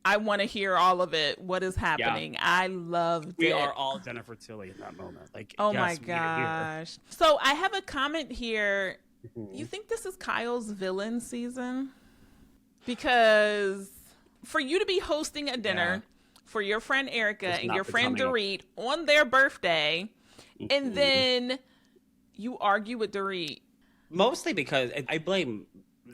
I want to hear all of it. What is happening? Yeah. I loved it. We are all Jennifer Tilly in that moment. Like, oh my gosh. So I have a comment here. You think this is Kyle's villain season? Because for you to be hosting a dinner for your friend Erica and your friend Dorit on their birthday, and then you argue with Dorit. Mostly because I blame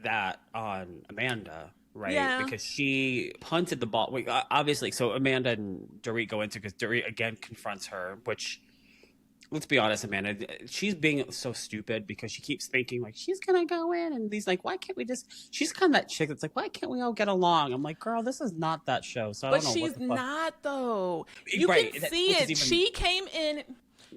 that on Amanda, right? Yeah. Because she punted the ball. Obviously, so Amanda and Dorit go into, because Dorit again confronts her, which, let's be honest, Amanda, she's being so stupid, because she keeps thinking like she's gonna go in, and he's like, why can't we just? She's kind of that chick that's like, why can't we all get along? I'm like, girl, this is not that show. So I don't know. But she's not though. You can see it. She came in.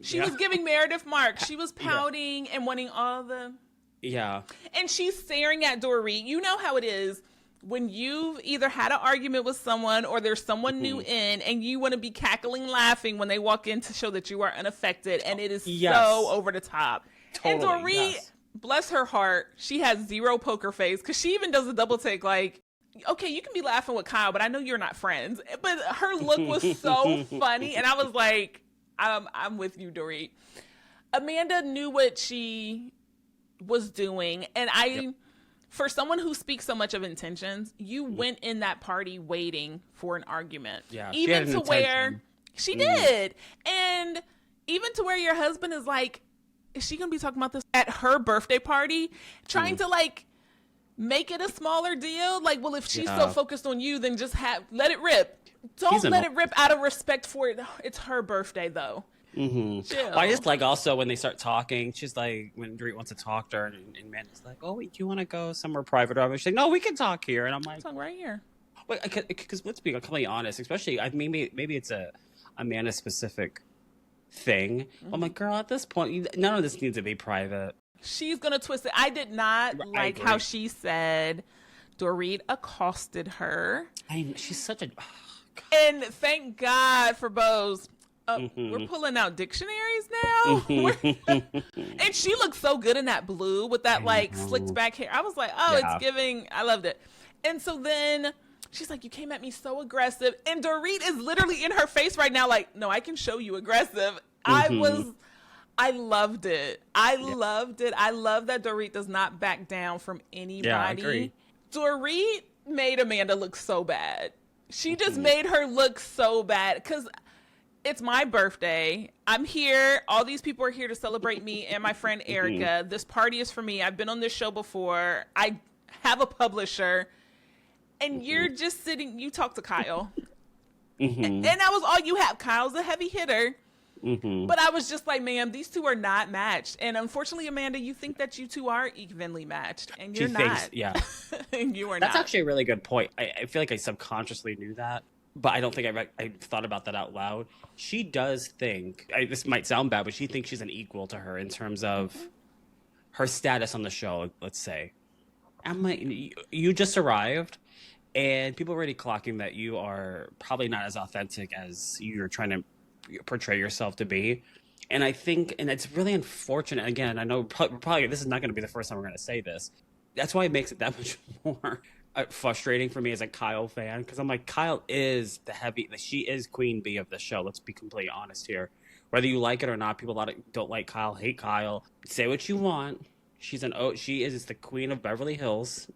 She was giving Meredith marks. She was pouting and wanting all the. Yeah. And she's staring at Dorit. You know how it is when you've either had an argument with someone or there's someone new in and you want to be cackling laughing when they walk in to show that you are unaffected, and it is so over the top. Totally, and Dorit, bless her heart, she has zero poker face because she even does a double take like, okay, you can be laughing with Kyle, but I know you're not friends. But her look was so funny, and I was like, I'm with you, Dorit. Amanda knew what she was doing, and for someone who speaks so much of intentions, you went in that party waiting for an argument. Yeah, even to where she did. And even to where your husband is like, is she going to be talking about this at her birthday party? Trying to like make it a smaller deal? Like, well, if she's so focused on you, then just let it rip. Don't let it rip out of respect for it. It's her birthday, though. Well, I just like also when they start talking, she's like, when Dorit wants to talk to her, and Amanda's like, oh, wait, do you want to go somewhere private? Or she's like, no, we can talk here. And I'm like, talk right here. Because let's be completely honest, especially maybe it's a Amanda specific thing. I'm like, girl, at this point, none of this needs to be private. She's gonna twist it. I did not like how she said Dorit accosted her. She's such a. And thank God for Bose. We're pulling out dictionaries now. And she looked so good in that blue with that like slicked back hair. I was like, it's giving. I loved it. And so then she's like, you came at me so aggressive. And Dorit is literally in her face right now like, no, I can show you aggressive. I loved it. I loved it. I love that Dorit does not back down from anybody. Yeah, I agree. Dorit made Amanda look so bad. She just made her look so bad because it's my birthday. I'm here. All these people are here to celebrate me and my friend Erica. This party is for me. I've been on this show before. I have a publisher. And you're just sitting. You talk to Kyle. And that was all you have. Kyle's a heavy hitter. But I was just like, ma'am, these two are not matched. And unfortunately, Amanda, you think that you two are evenly matched. And you're not. And you are not. That's actually a really good point. I feel like I subconsciously knew that. But I don't think I thought about that out loud. She does think, this might sound bad, but she thinks she's an equal to her in terms of her status on the show, let's say. I'm like, you just arrived, and people are already clocking that you are probably not as authentic as you're trying to portray yourself to be. And I think, and it's really unfortunate, again, I know probably this is not going to be the first time we're going to say this. That's why it makes it that much more frustrating for me as a Kyle fan, because I'm like, Kyle is she is queen bee of the show. Let's be completely honest here. Whether you like it or not, people don't like Kyle, hate Kyle. Say what you want. She is the queen of Beverly Hills,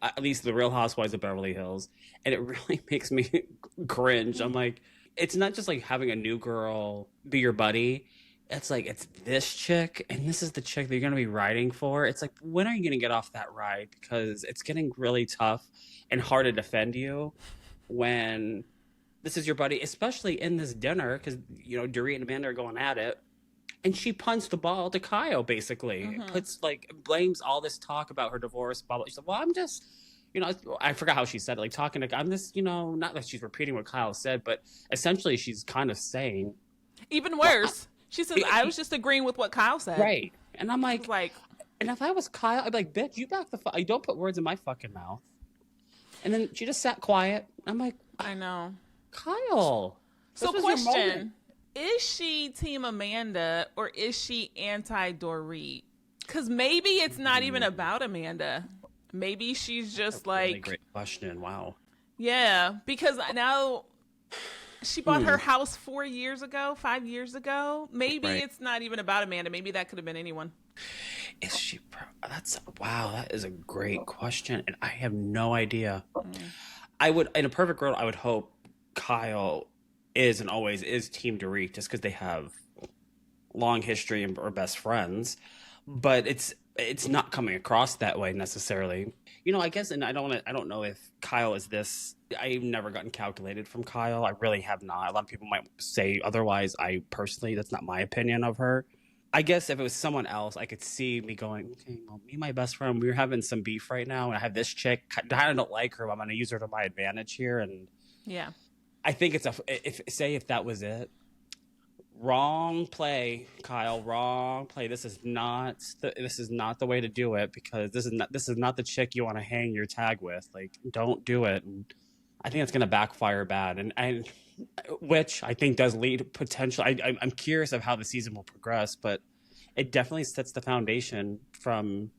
at least the Real Housewives of Beverly Hills, and it really makes me cringe. I'm like, it's not just like having a new girl be your buddy. It's like, it's this chick, and this is the chick that you're going to be riding for. It's like, when are you going to get off that ride? Because it's getting really tough and hard to defend you when this is your buddy, especially in this dinner, because, Dorit and Amanda are going at it. And she punts the ball to Kyle, basically. Blames all this talk about her divorce. Blah, blah. She's like, well, I'm just, I forgot how she said it. Like, talking to, I'm just, not that she's repeating what Kyle said, but essentially she's kind of saying. Even worse. She says, I was just agreeing with what Kyle said. Right. And I'm like, and if I was Kyle, I'd be like, bitch, you back the fuck. Don't put words in my fucking mouth. And then she just sat quiet. I'm like, I know. Kyle. So question, is she Team Amanda or is she anti-Dorit? Because maybe it's not even about Amanda. Maybe she's just That's a really great question. Wow. Yeah, because now she bought her house 5 years ago. Maybe it's not even about Amanda. Maybe that could have been anyone. Is she? Wow. That is a great question, and I have no idea. I would, in a perfect world, I would hope Kyle is and always is Team Dorit, just because they have long history and are best friends. But it's not coming across that way necessarily. I guess, and I don't know if Kyle is this. I've never gotten calculated from Kyle. I really have not. A lot of people might say otherwise. I personally, that's not my opinion of her. I guess if it was someone else, I could see me going, okay, well, me and my best friend, we're having some beef right now, and I have this chick. I don't like her, but I'm going to use her to my advantage here. And yeah, I think if that was it, Wrong play, Kyle. Wrong play. This is not the way to do it, because this is not the chick you want to hang your tag with. Like, don't do it. And I think it's going to backfire bad, and which I think does lead potential. I'm curious of how the season will progress, but it definitely sets the foundation from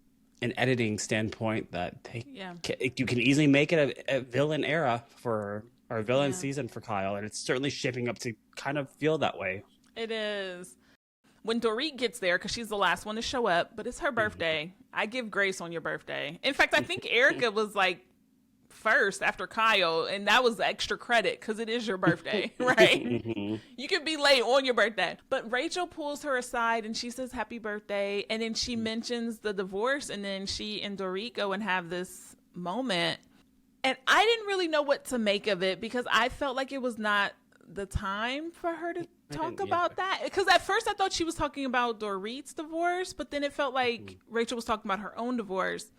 an editing standpoint that you can easily make it a villain era for, or a villain season for Kyle, and it's certainly shaping up to kind of feel that way. It is. When Dorit gets there, because she's the last one to show up, but it's her birthday. I give grace on your birthday. In fact, I think Erica was like first after Kyle, and that was extra credit because it is your birthday, right? You can be late on your birthday. But Rachel pulls her aside and she says happy birthday, and then she mentions the divorce, and then she and Dorit go and have this moment. And I didn't really know what to make of it, because I felt like it was not the time for her to talk about that, because at first I thought she was talking about Dorit's divorce, but then it felt like Rachel was talking about her own divorce.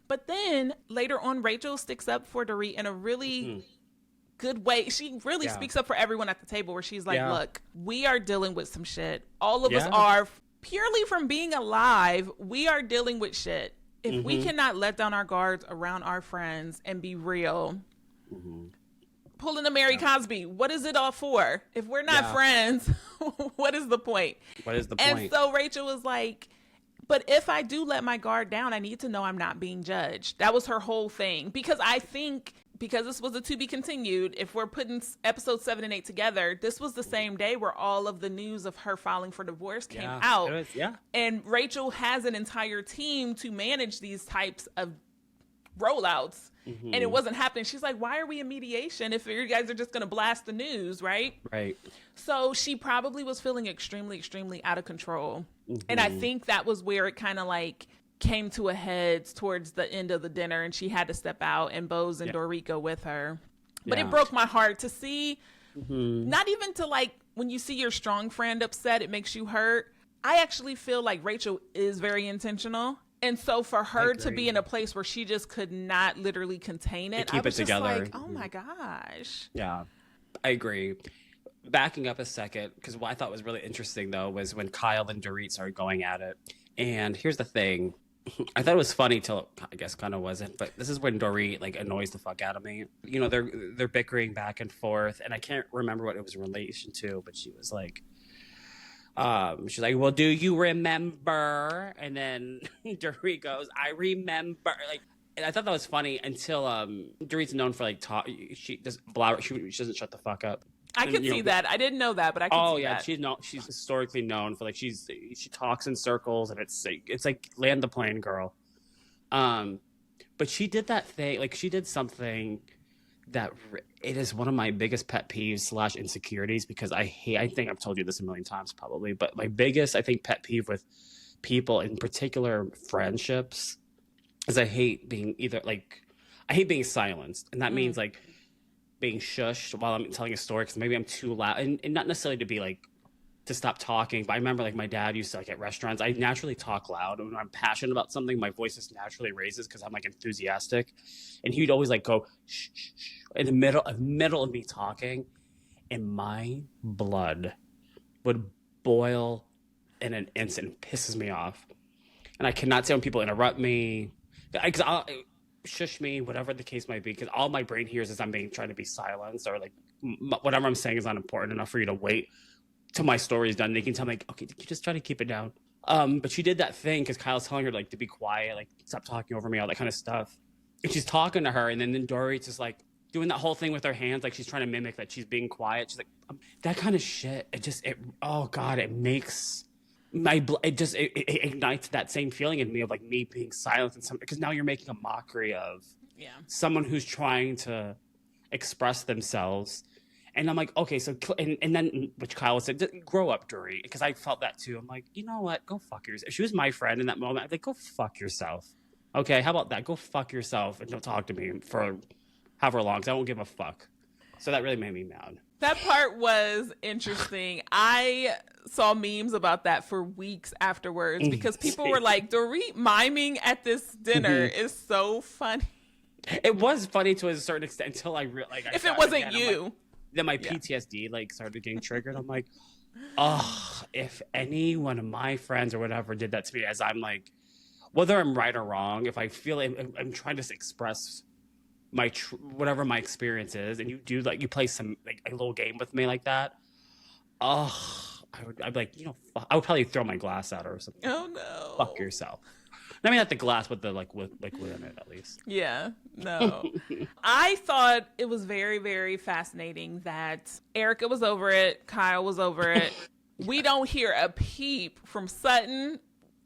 But then later on, Rachel sticks up for Dorit in a really good way. She really speaks up for everyone at the table, where she's like, look, we are dealing with some shit. All of us are. Purely from being alive, we are dealing with shit. If we cannot let down our guards around our friends and be real, pulling a Mary Cosby, what is it all for? If we're not friends, what is the point? What is the point? And so Rachel was like, but if I do let my guard down, I need to know I'm not being judged. That was her whole thing. Because I think, because this was a to be continued, if we're putting episodes 7 and 8 together, this was the same day where all of the news of her filing for divorce came out. It was, and Rachel has an entire team to manage these types of rollouts. And it wasn't happening. She's like, why are we in mediation if you guys are just going to blast the news, right? Right. So she probably was feeling extremely, extremely out of control. And I think that was where it kind of like came to a head towards the end of the dinner, and she had to step out, and Bose and Dorit go with her. But it broke my heart to see, not even to like, when you see your strong friend upset, it makes you hurt. I actually feel like Rachel is very intentional. And so for her to be in a place where she just could not literally contain it, keep I was it together. Just like, oh my gosh. Yeah, I agree. Backing up a second, because what I thought was really interesting, though, was when Kyle and Dorit started going at it. And here's the thing. I thought it was funny till I guess kind of wasn't, but this is when Dorit like annoys the fuck out of me. You know, they're bickering back and forth, and I can't remember what it was in relation to, but she was like, she's like, well, do you remember? And then Dorit goes, I remember. Like, and I thought that was funny until Dorit's known for like talk. She does blabber. She doesn't shut the fuck up. I can see that. I didn't know that, but I can see that. She's historically known for like she talks in circles, and it's like land the plane girl. But she did that thing, like she did something that it is one of my biggest pet peeves / insecurities, because I think I've told you this a million times probably, but my biggest, I think, pet peeve with people, in particular friendships, is I hate being silenced. And that means like being shushed while I'm telling a story, because maybe I'm too loud, and not necessarily to be like to stop talking, but I remember like my dad used to, like at restaurants, I naturally talk loud, and when I'm passionate about something, my voice just naturally raises because I'm like enthusiastic, and he'd always like go shh, shh, shh, in the middle of me talking, and my blood would boil in an instant. It pisses me off, and I cannot stand when people interrupt me, because I'll shush me, whatever the case might be, because all my brain hears is I'm trying to be silenced, or like whatever I'm saying is not important enough for you to wait till my story is done. They can tell me, like, okay, you just try to keep it down. But she did that thing because Kyle's telling her like to be quiet, like stop talking over me, all that kind of stuff. And she's talking to her, and then Dorit's just like doing that whole thing with her hands, like she's trying to mimic that she's being quiet. She's like, that kind of shit. Oh god, it makes my blood. It ignites that same feeling in me of like me being silent and something, because now you're making a mockery of someone who's trying to express themselves. And I'm like, okay, so, and then, which Kyle said, grow up, Dorit, because I felt that too. I'm like, you know what? Go fuck yourself. If she was my friend in that moment, I'd be like, go fuck yourself. Okay, how about that? Go fuck yourself and don't talk to me for however long, because I won't give a fuck. So that really made me mad. That part was interesting. I saw memes about that for weeks afterwards, because people were like, Dorit miming at this dinner is so funny. It was funny to a certain extent until I realized. If it wasn't you. then my PTSD like started getting triggered. I'm like, oh, if any one of my friends or whatever did that to me, as I'm like, whether I'm right or wrong, if I feel I'm trying to express my whatever my experience is, and you do like you play some like a little game with me like that, I'd be like, I would probably throw my glass out or something. Oh no! Fuck yourself. I mean, not the glass, but the liquid in it, at least. Yeah, no. I thought it was very, very fascinating that Erica was over it, Kyle was over it. We don't hear a peep from Sutton,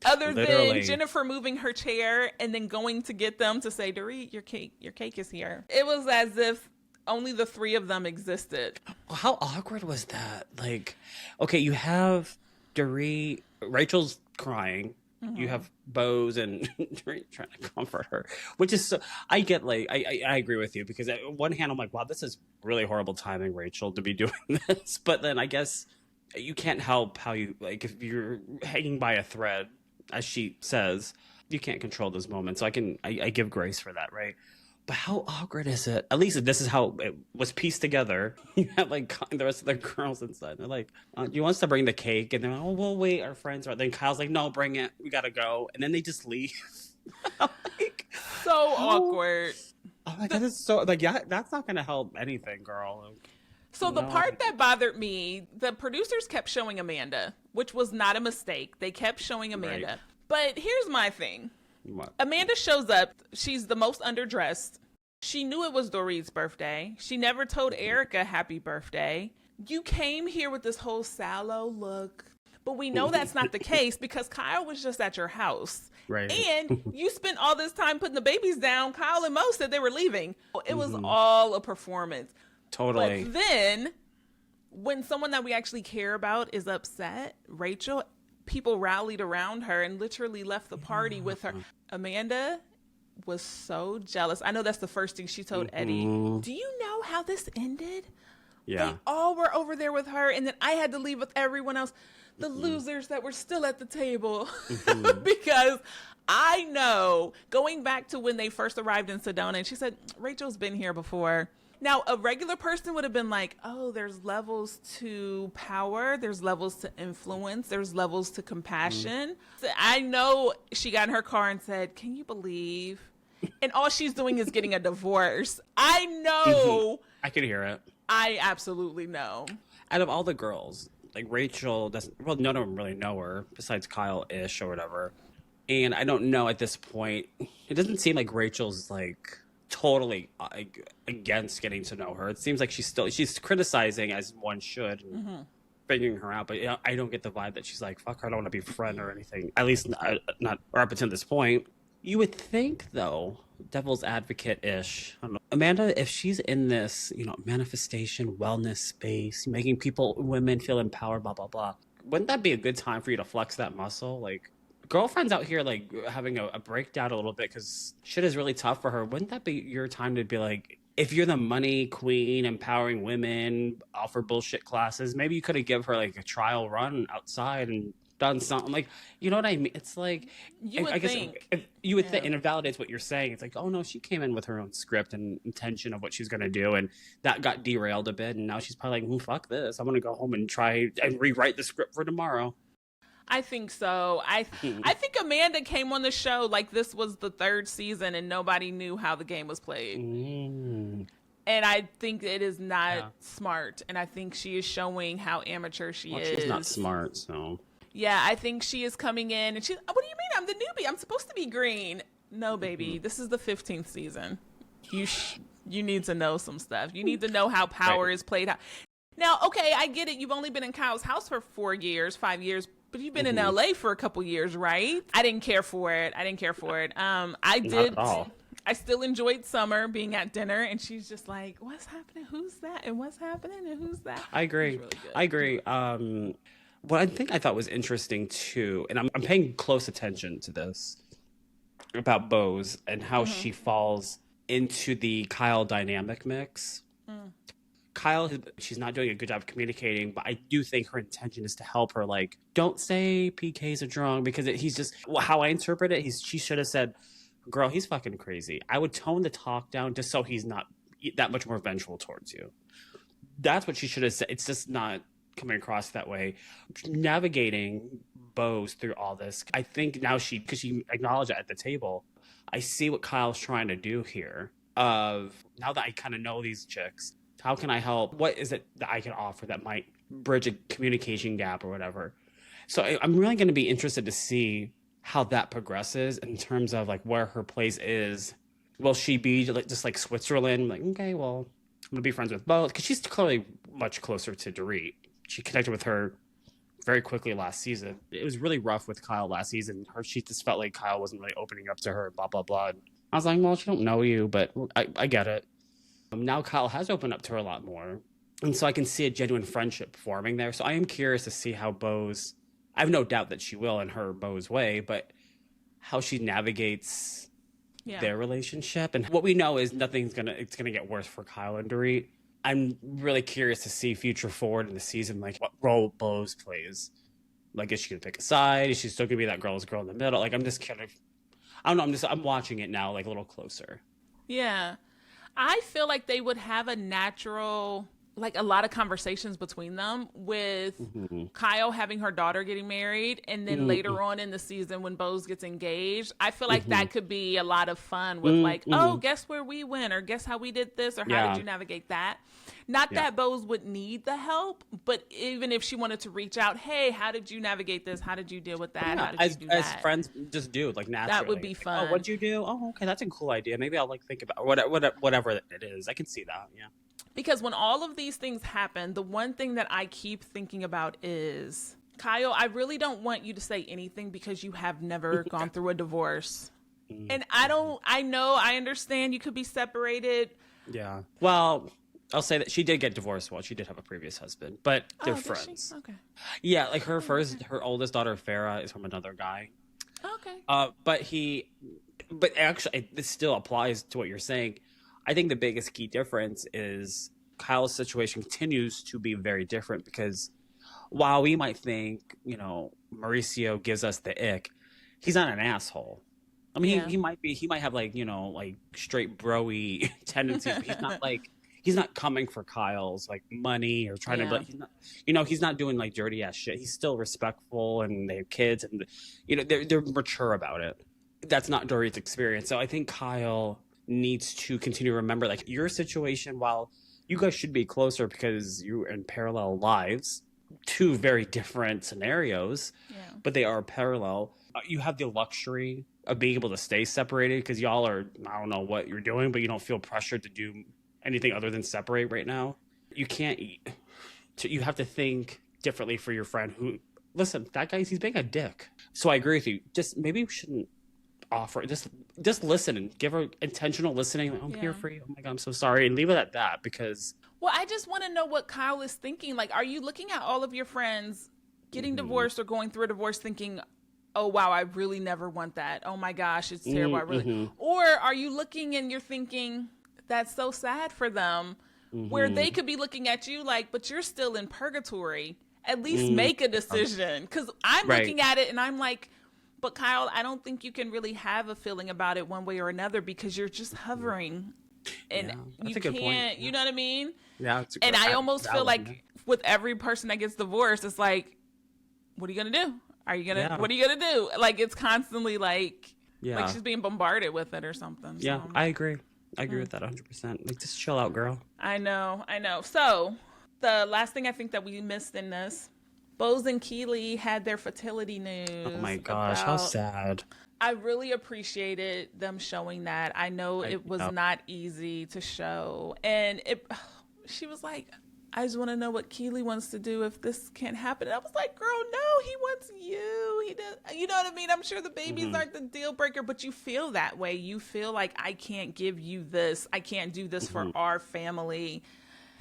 other than Jennifer moving her chair and then going to get them to say, Dorit, your cake is here. It was as if only the three of them existed. How awkward was that? Like, okay, you have Dorit, Rachel's crying. Mm-hmm. You have Bose and Dorit trying to comfort her, which is so. I get like I agree with you, because on one hand I'm like, wow, this is really horrible timing, Rachel, to be doing this. But then I guess you can't help how you like if you're hanging by a thread, as she says, you can't control those moments. So I give grace for that, right? But how awkward is it? At least this is how it was pieced together. You have like the rest of the girls inside. They're like, do you want us to bring the cake? And they're like, oh, we'll wait. Our friends are. Then Kyle's like, no, bring it. We gotta go. And then they just leave. Like, so awkward. Oh my God, that is so like, yeah, that's not gonna help anything, girl. Like, so the part that bothered me, the producers kept showing Amanda, which was not a mistake. They kept showing Amanda. Right. But here's my thing. What? Amanda shows up. She's the most underdressed. She knew it was Dorit's birthday. She never told Erica happy birthday. You came here with this whole sallow look, but we know that's not the case because Kyle was just at your house. Right. And you spent all this time putting the babies down. Kyle and Mo said they were leaving. It was all a performance. Totally. But then when someone that we actually care about is upset, Rachel, people rallied around her and literally left the party with her. Amanda was so jealous. I know that's the first thing she told Eddie. Do you know how this ended? Yeah. They all were over there with her, and then I had to leave with everyone else, the losers that were still at the table. Because I know, going back to when they first arrived in Sedona, and she said, Rachel's been here before. Now, a regular person would have been like, oh, there's levels to power. There's levels to influence. There's levels to compassion. So I know she got in her car and said, can you believe? And all she's doing is getting a divorce. I know. I could hear it. I absolutely know. Out of all the girls, like Rachel doesn't, well, none of them really know her besides Kyle-ish or whatever. And I don't know at this point. It doesn't seem like Rachel's like totally against getting to know her. It seems like she's criticizing as one should, and figuring her out. But I don't get the vibe that she's like, fuck her, I don't want to be a friend or anything. At least not or up until this point. You would think, though, devil's advocate-ish, I don't know, Amanda, if she's in this, manifestation, wellness space, making women feel empowered, blah, blah, blah, wouldn't that be a good time for you to flex that muscle? Like, girlfriend's out here, like, having a breakdown a little bit because shit is really tough for her. Wouldn't that be your time to be like, if you're the money queen, empowering women, offer bullshit classes, maybe you could have give her, like, a trial run outside and done something, like, you know what I mean? It's like, I guess if you would think, and it validates what you're saying. It's like, oh no, she came in with her own script and intention of what she's going to do, and that got derailed a bit, and now she's probably like, fuck this, I'm going to go home and try and rewrite the script for tomorrow. I think so. I think Amanda came on the show like this was the third season and nobody knew how the game was played. And I think it is not smart, and I think she is showing how amateur she is. She's not smart, so... Yeah, I think she is coming in and she's, what do you mean? I'm the newbie. I'm supposed to be green. No, baby. This is the 15th season. You need to know some stuff. You need to know how power is played out. Now, okay, I get it. You've only been in Kyle's house for 5 years, but you've been in LA for a couple years, right? I didn't care for it. I did. I still enjoyed Summer being at dinner, and she's just like, what's happening? Who's that? And what's happening? And who's that? I agree. Really good. I agree. What I thought was interesting too, and I'm paying close attention to this about Bose and how she falls into the Kyle dynamic mix. Kyle, she's not doing a good job of communicating, but I do think her intention is to help her. Like, don't say PK's a drunk, because he's just, how I interpret it, she should have said, girl, he's fucking crazy. I would tone the talk down just so he's not that much more vengeful towards you. That's what she should have said. It's just not coming across that way. Navigating Bose through all this, I think now because she acknowledged it at the table, I see what Kyle's trying to do here. Of now that I kind of know these chicks, how can I help? What is it that I can offer that might bridge a communication gap or whatever? So I'm really going to be interested to see how that progresses in terms of like where her place is. Will she be just like Switzerland? Like, okay, well, I'm going to be friends with both. Because she's clearly much closer to Dorit. She connected with her very quickly last season. It was really rough with Kyle last season. She just felt like Kyle wasn't really opening up to her, blah, blah, blah. And I was like, well, she don't know you, but I get it. Now Kyle has opened up to her a lot more. And so I can see a genuine friendship forming there. So I am curious to see how Bose, I have no doubt that she will in her Bose way, but how she navigates their relationship. And what we know is it's gonna get worse for Kyle and Dorit. I'm really curious to see future forward in the season, like what role Bose plays. Like, is she gonna pick a side? Is she still gonna be that girl in the middle? Like, I'm just kind of, I don't know. I'm watching it now, like a little closer. Yeah. I feel like they would have a natural, like a lot of conversations between them with Kyle having her daughter getting married. And then later on in the season when Bose gets engaged, I feel like that could be a lot of fun with like, oh, guess where we went, or guess how we did this, or how did you navigate that? Not that Bose would need the help, but even if she wanted to reach out, hey, how did you navigate this? How did you deal with that? How did you do that? As friends just do, like naturally. That would be fun. Oh, what'd you do? Oh, okay, that's a cool idea. Maybe I'll like think about whatever it is. I can see that, yeah. Because when all of these things happen, the one thing that I keep thinking about is, Kyle, I really don't want you to say anything because you have never gone through a divorce. And I understand you could be separated. Yeah. Well, I'll say that she did get divorced. Well, she did have a previous husband, but they're friends. Okay. Yeah, like her oldest daughter, Farah, is from another guy. Okay. But actually, this still applies to what you're saying. I think the biggest key difference is Kyle's situation continues to be very different because while we might think, Mauricio gives us the ick, he's not an asshole. I mean, he might have like, like straight bro-y tendencies, but he's not coming for Kyle's like money or trying to, but he's not doing like dirty ass shit. He's still respectful and they have kids and, they're mature about it. That's not Dorit's experience. So I think Kyle needs to continue to remember like your situation, while you guys should be closer because you're in parallel lives, two very different scenarios, but they are parallel. You have the luxury of being able to stay separated because y'all are, I don't know what you're doing, but you don't feel pressured to do anything other than separate right now. You can't eat. You have to think differently for your friend who, listen, that guy, he's being a dick. So I agree with you. Just maybe we shouldn't offer, just listen and give her intentional listening. Like, I'm here for you. Oh my God, I'm so sorry. And leave it at that because. Well, I just want to know what Kyle is thinking. Like, are you looking at all of your friends getting divorced or going through a divorce thinking, oh, wow, I really never want that. Oh my gosh, it's terrible. I really. Or are you looking and you're thinking, that's so sad for them, where they could be looking at you like, but you're still in purgatory. At least make a decision. Because I'm looking at it and I'm like, but Kyle, I don't think you can really have a feeling about it one way or another because you're just hovering. And you can't, you know what I mean? Yeah. And I almost feel like with every person that gets divorced, it's like, what are you going to do? What are you going to do? Like, it's constantly like she's being bombarded with it or something. Yeah, so. I agree. I agree with that 100%. Like, just chill out, girl. I know. So the last thing I think that we missed in this, Bose and Keely had their fertility news. Oh my gosh, how sad. I really appreciated them showing that. I know it was not easy to show. And she was like, I just want to know what Keely wants to do if this can't happen. And I was like, girl, no, he wants you. He does. You know what I mean? I'm sure the babies aren't the deal breaker, but you feel that way. You feel like, I can't give you this. I can't do this for our family.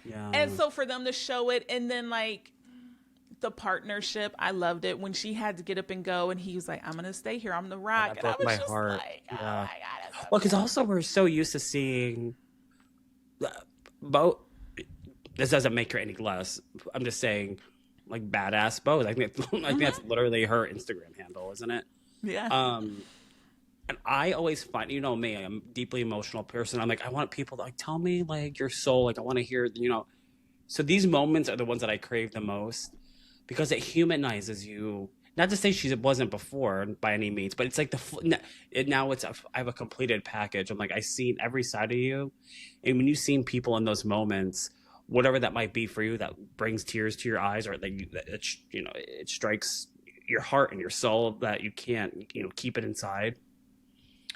Yeah. And so for them to show it, and then like, the partnership, I loved it when she had to get up and go and he was like, I'm gonna stay here, I'm the rock. And I was just like, oh my God. Well, because also we're so used to seeing Bo. This doesn't make her any less. I'm just saying, like, badass Bo. I think that's literally her Instagram handle, isn't it? Yeah. And I always find, you know me, I'm a deeply emotional person. I'm like, I want people to like tell me like your soul. Like I want to hear, So these moments are the ones that I crave the most because it humanizes you. Not to say she wasn't before by any means, but it's like now I have a completed package. I'm like, I've seen every side of you. And when you've seen people in those moments, whatever that might be for you, that brings tears to your eyes, or like, it strikes your heart and your soul that you can't, keep it inside.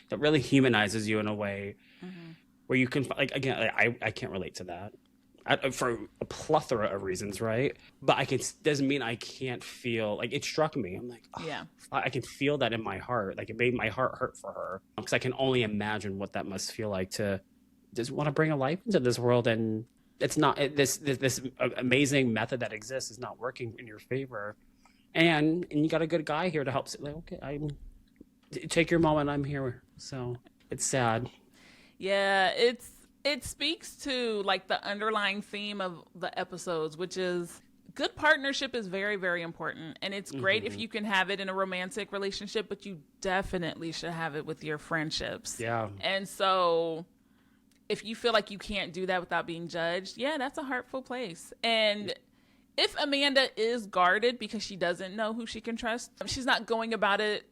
That really humanizes you in a way where you can, like, again, I can't relate to that. For a plethora of reasons, right? But doesn't mean I can't feel, like, it struck me. I'm like, oh, yeah, I can feel that in my heart. Like, it made my heart hurt for her because I can only imagine what that must feel like to just want to bring a life into this world, and it's not this amazing method that exists is not working in your favor, and you got a good guy here to help. Like, okay, take your moment. I'm here. So it's sad. Yeah, it speaks to, like, the underlying theme of the episodes, which is good partnership is very, very important. And it's great if you can have it in a romantic relationship, but you definitely should have it with your friendships. Yeah. And so if you feel like you can't do that without being judged, yeah, that's a hurtful place. And if Amanda is guarded because she doesn't know who she can trust, she's not going about it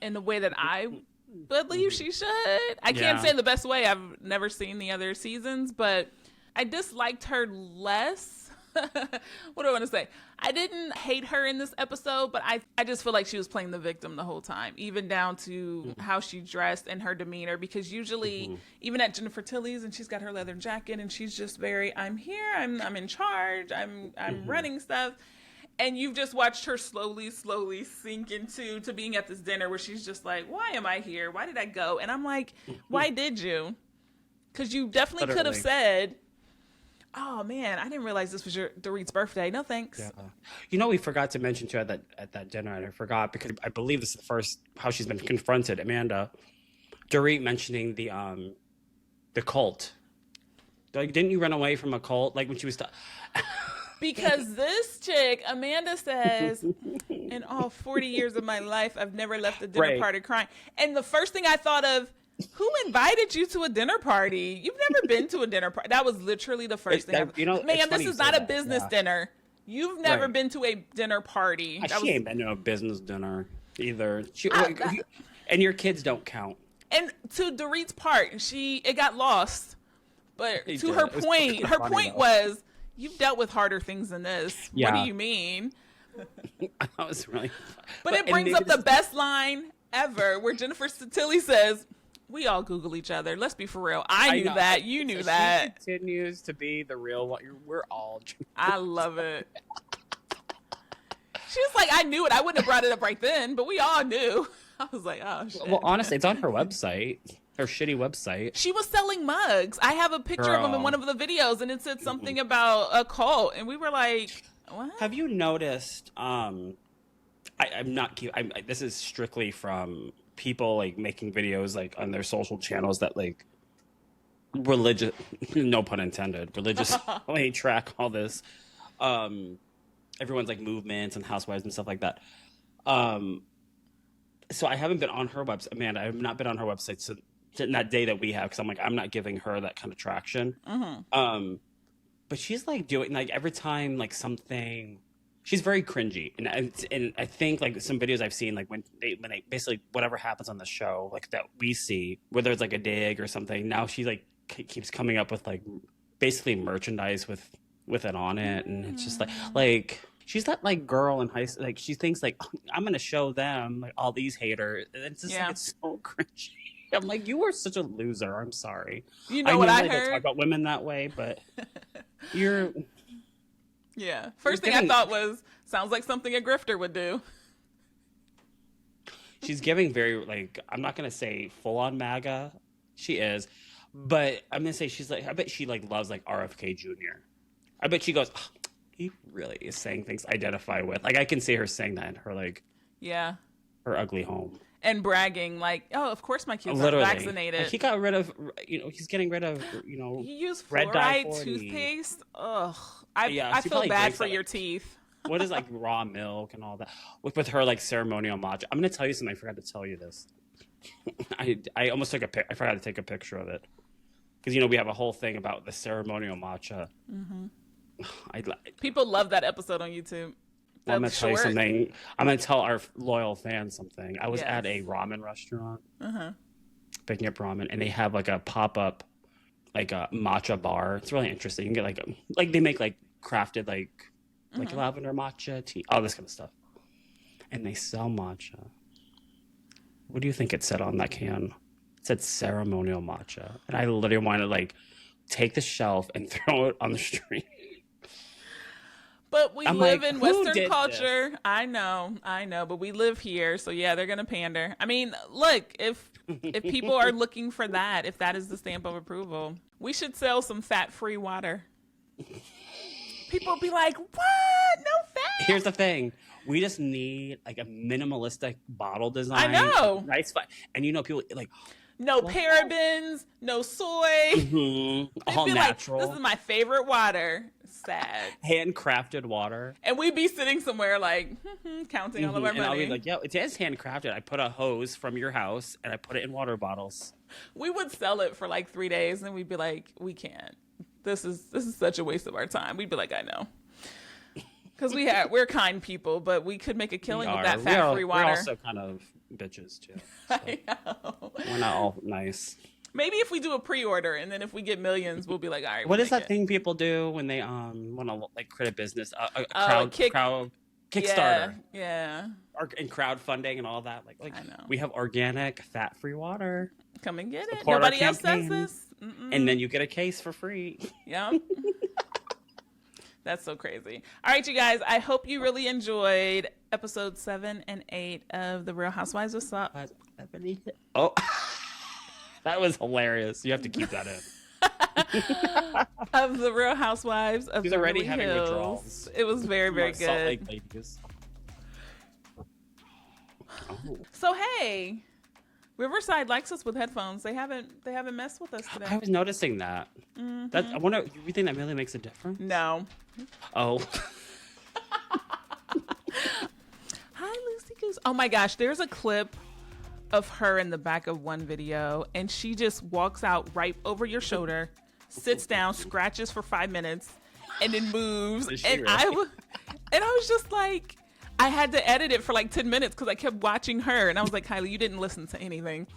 in the way that I believe she should. I can't say the best way. I've never seen the other seasons, but I disliked her less. What do I want to say? I didn't hate her in this episode, but I just feel like she was playing the victim the whole time, even down to how she dressed and her demeanor, because usually even at Jennifer Tilly's and she's got her leather jacket and she's just very, I'm here, I'm in charge, I'm running stuff. And you've just watched her slowly sink into being at this dinner where she's just like, why am I here? Why did I go? And I'm like, why did you? Because you definitely could have said, oh, man, I didn't realize this was your Dorit's birthday. No, thanks. Yeah. We forgot to mention, too, at that dinner, and I forgot, because I believe this is the first, how she's been confronted, Amanda. Dorit mentioning the cult. Like, didn't you run away from a cult? Like, when she was... Because this chick, Amanda, says, in all 40 years of my life, I've never left a dinner party crying. And the first thing I thought of, who invited you to a dinner party? You've never been to a dinner party. That was literally the first thing. Man, this is not a business dinner. You've never been to a dinner party. She ain't been to a business dinner either. And your kids don't count. And to Dorit's part, it got lost. But to her point, was, you've dealt with harder things than this. Yeah. What do you mean? That was really fun. But it brings up the best line ever, where Jennifer Tilly says, we all Google each other. Let's be for real. I knew that. You knew that. She continues to be the real one. We're all... I love it. She was like, I knew it. I wouldn't have brought it up right then, but we all knew. I was like, oh, shit. Well, honestly, it's on her website. Her shitty website. She was selling mugs. I have a picture of them in one of the videos, and it said something about a cult, and we were like, what? Have you noticed, this is strictly from people, like, making videos, like, on their social channels that, like, religious, no pun intended, religiously track all this. Everyone's, like, movements and housewives and stuff like that. So I haven't been on her website. Amanda, I have not been on her website since that day that we have, because I'm like, I'm not giving her that kind of traction. But she's, like, doing, like, every time, like, something... She's very cringy, and I think, like, some videos I've seen, like, when they basically, whatever happens on the show, like, that we see, whether it's like a dig or something, now she, like, keeps coming up with, like, basically merchandise with it on it, and it's just like she's that, like, girl in high school, like, she thinks, like, I'm gonna show them, like, all these haters, and it's just like, it's so cringy. I'm like, you are such a loser. I'm sorry. You know what I heard? Don't talk about women that way, but you're. Yeah. First thing I thought was, sounds like something a grifter would do. She's giving very, like, I'm not going to say full-on MAGA. She is. But I'm going to say she's like, I bet she, like, loves, like, RFK Jr. I bet she goes, oh, he really is saying things I identify with. Like, I can see her saying that in her, like, her ugly home. And bragging, like, oh, of course my kids are vaccinated. Like, he got rid of, he's getting rid of, he used fluoride toothpaste. Ugh. I feel bad for your teeth. What is, like, raw milk and all that? With her, like, ceremonial matcha. I'm going to tell you something. I forgot to tell you this. I almost took I forgot to take a picture of it. Because, we have a whole thing about the ceremonial matcha. People love that episode on YouTube. Well, I'm going to tell you something. I'm going to tell our loyal fans something. I was at a ramen restaurant, picking up ramen, and they have like a pop-up, like a matcha bar. It's really interesting. You can get like they make like crafted like lavender matcha tea, all this kind of stuff. And they sell matcha. What do you think it said on that can? It said ceremonial matcha. And I literally wanted to like take the shelf and throw it on the street. But we live in Western culture. This? I know, but we live here, so yeah, they're gonna pander. I mean, look, if people are looking for that, if that is the stamp of approval, we should sell some fat-free water. People will be like, "What? No fat?" Here's the thing: we just need like a minimalistic bottle design. I know, nice, and people like. No parabens, no soy. All natural. Like, this is my favorite water. Sad. Handcrafted water. And we'd be sitting somewhere like counting all of our money. And I'll be like, yo, it is handcrafted. I put a hose from your house and I put it in water bottles. We would sell it for like 3 days and we'd be like, we can't. This is such a waste of our time. We'd be like, I know. Because we're kind people, but we could make a killing with that fat-free water. We're also kind of bitches too. So. I know. We're not all nice. Maybe if we do a pre-order and then if we get millions, we'll be like, all right. What is that thing people do when they want to like create a business? Crowd Kickstarter. Yeah. And crowdfunding and all that. Like I know. We have organic fat-free water. Come and get it. Nobody else does this. And then you get a case for free. Yeah. That's so crazy. All right, you guys. I hope you really enjoyed episodes 7 and 8 of The Real Housewives of Beverly. Oh, that was hilarious. You have to keep that in. Of The Real Housewives of She's Beverly already having Hills. withdrawals. It was very, very good. Salt Lake Ladies. Oh. So hey, Riverside likes us with headphones. They haven't messed with us today. I was noticing that. I wonder. Do you think that really makes a difference? No. Oh. Hi, Lucy Goose. Oh my gosh, there's a clip of her in the back of one video, and she just walks out right over your shoulder, sits down, scratches for 5 minutes, and then moves. And really? I was just like, I had to edit it for like 10 minutes because I kept watching her, and I was like, Kyla, you didn't listen to anything.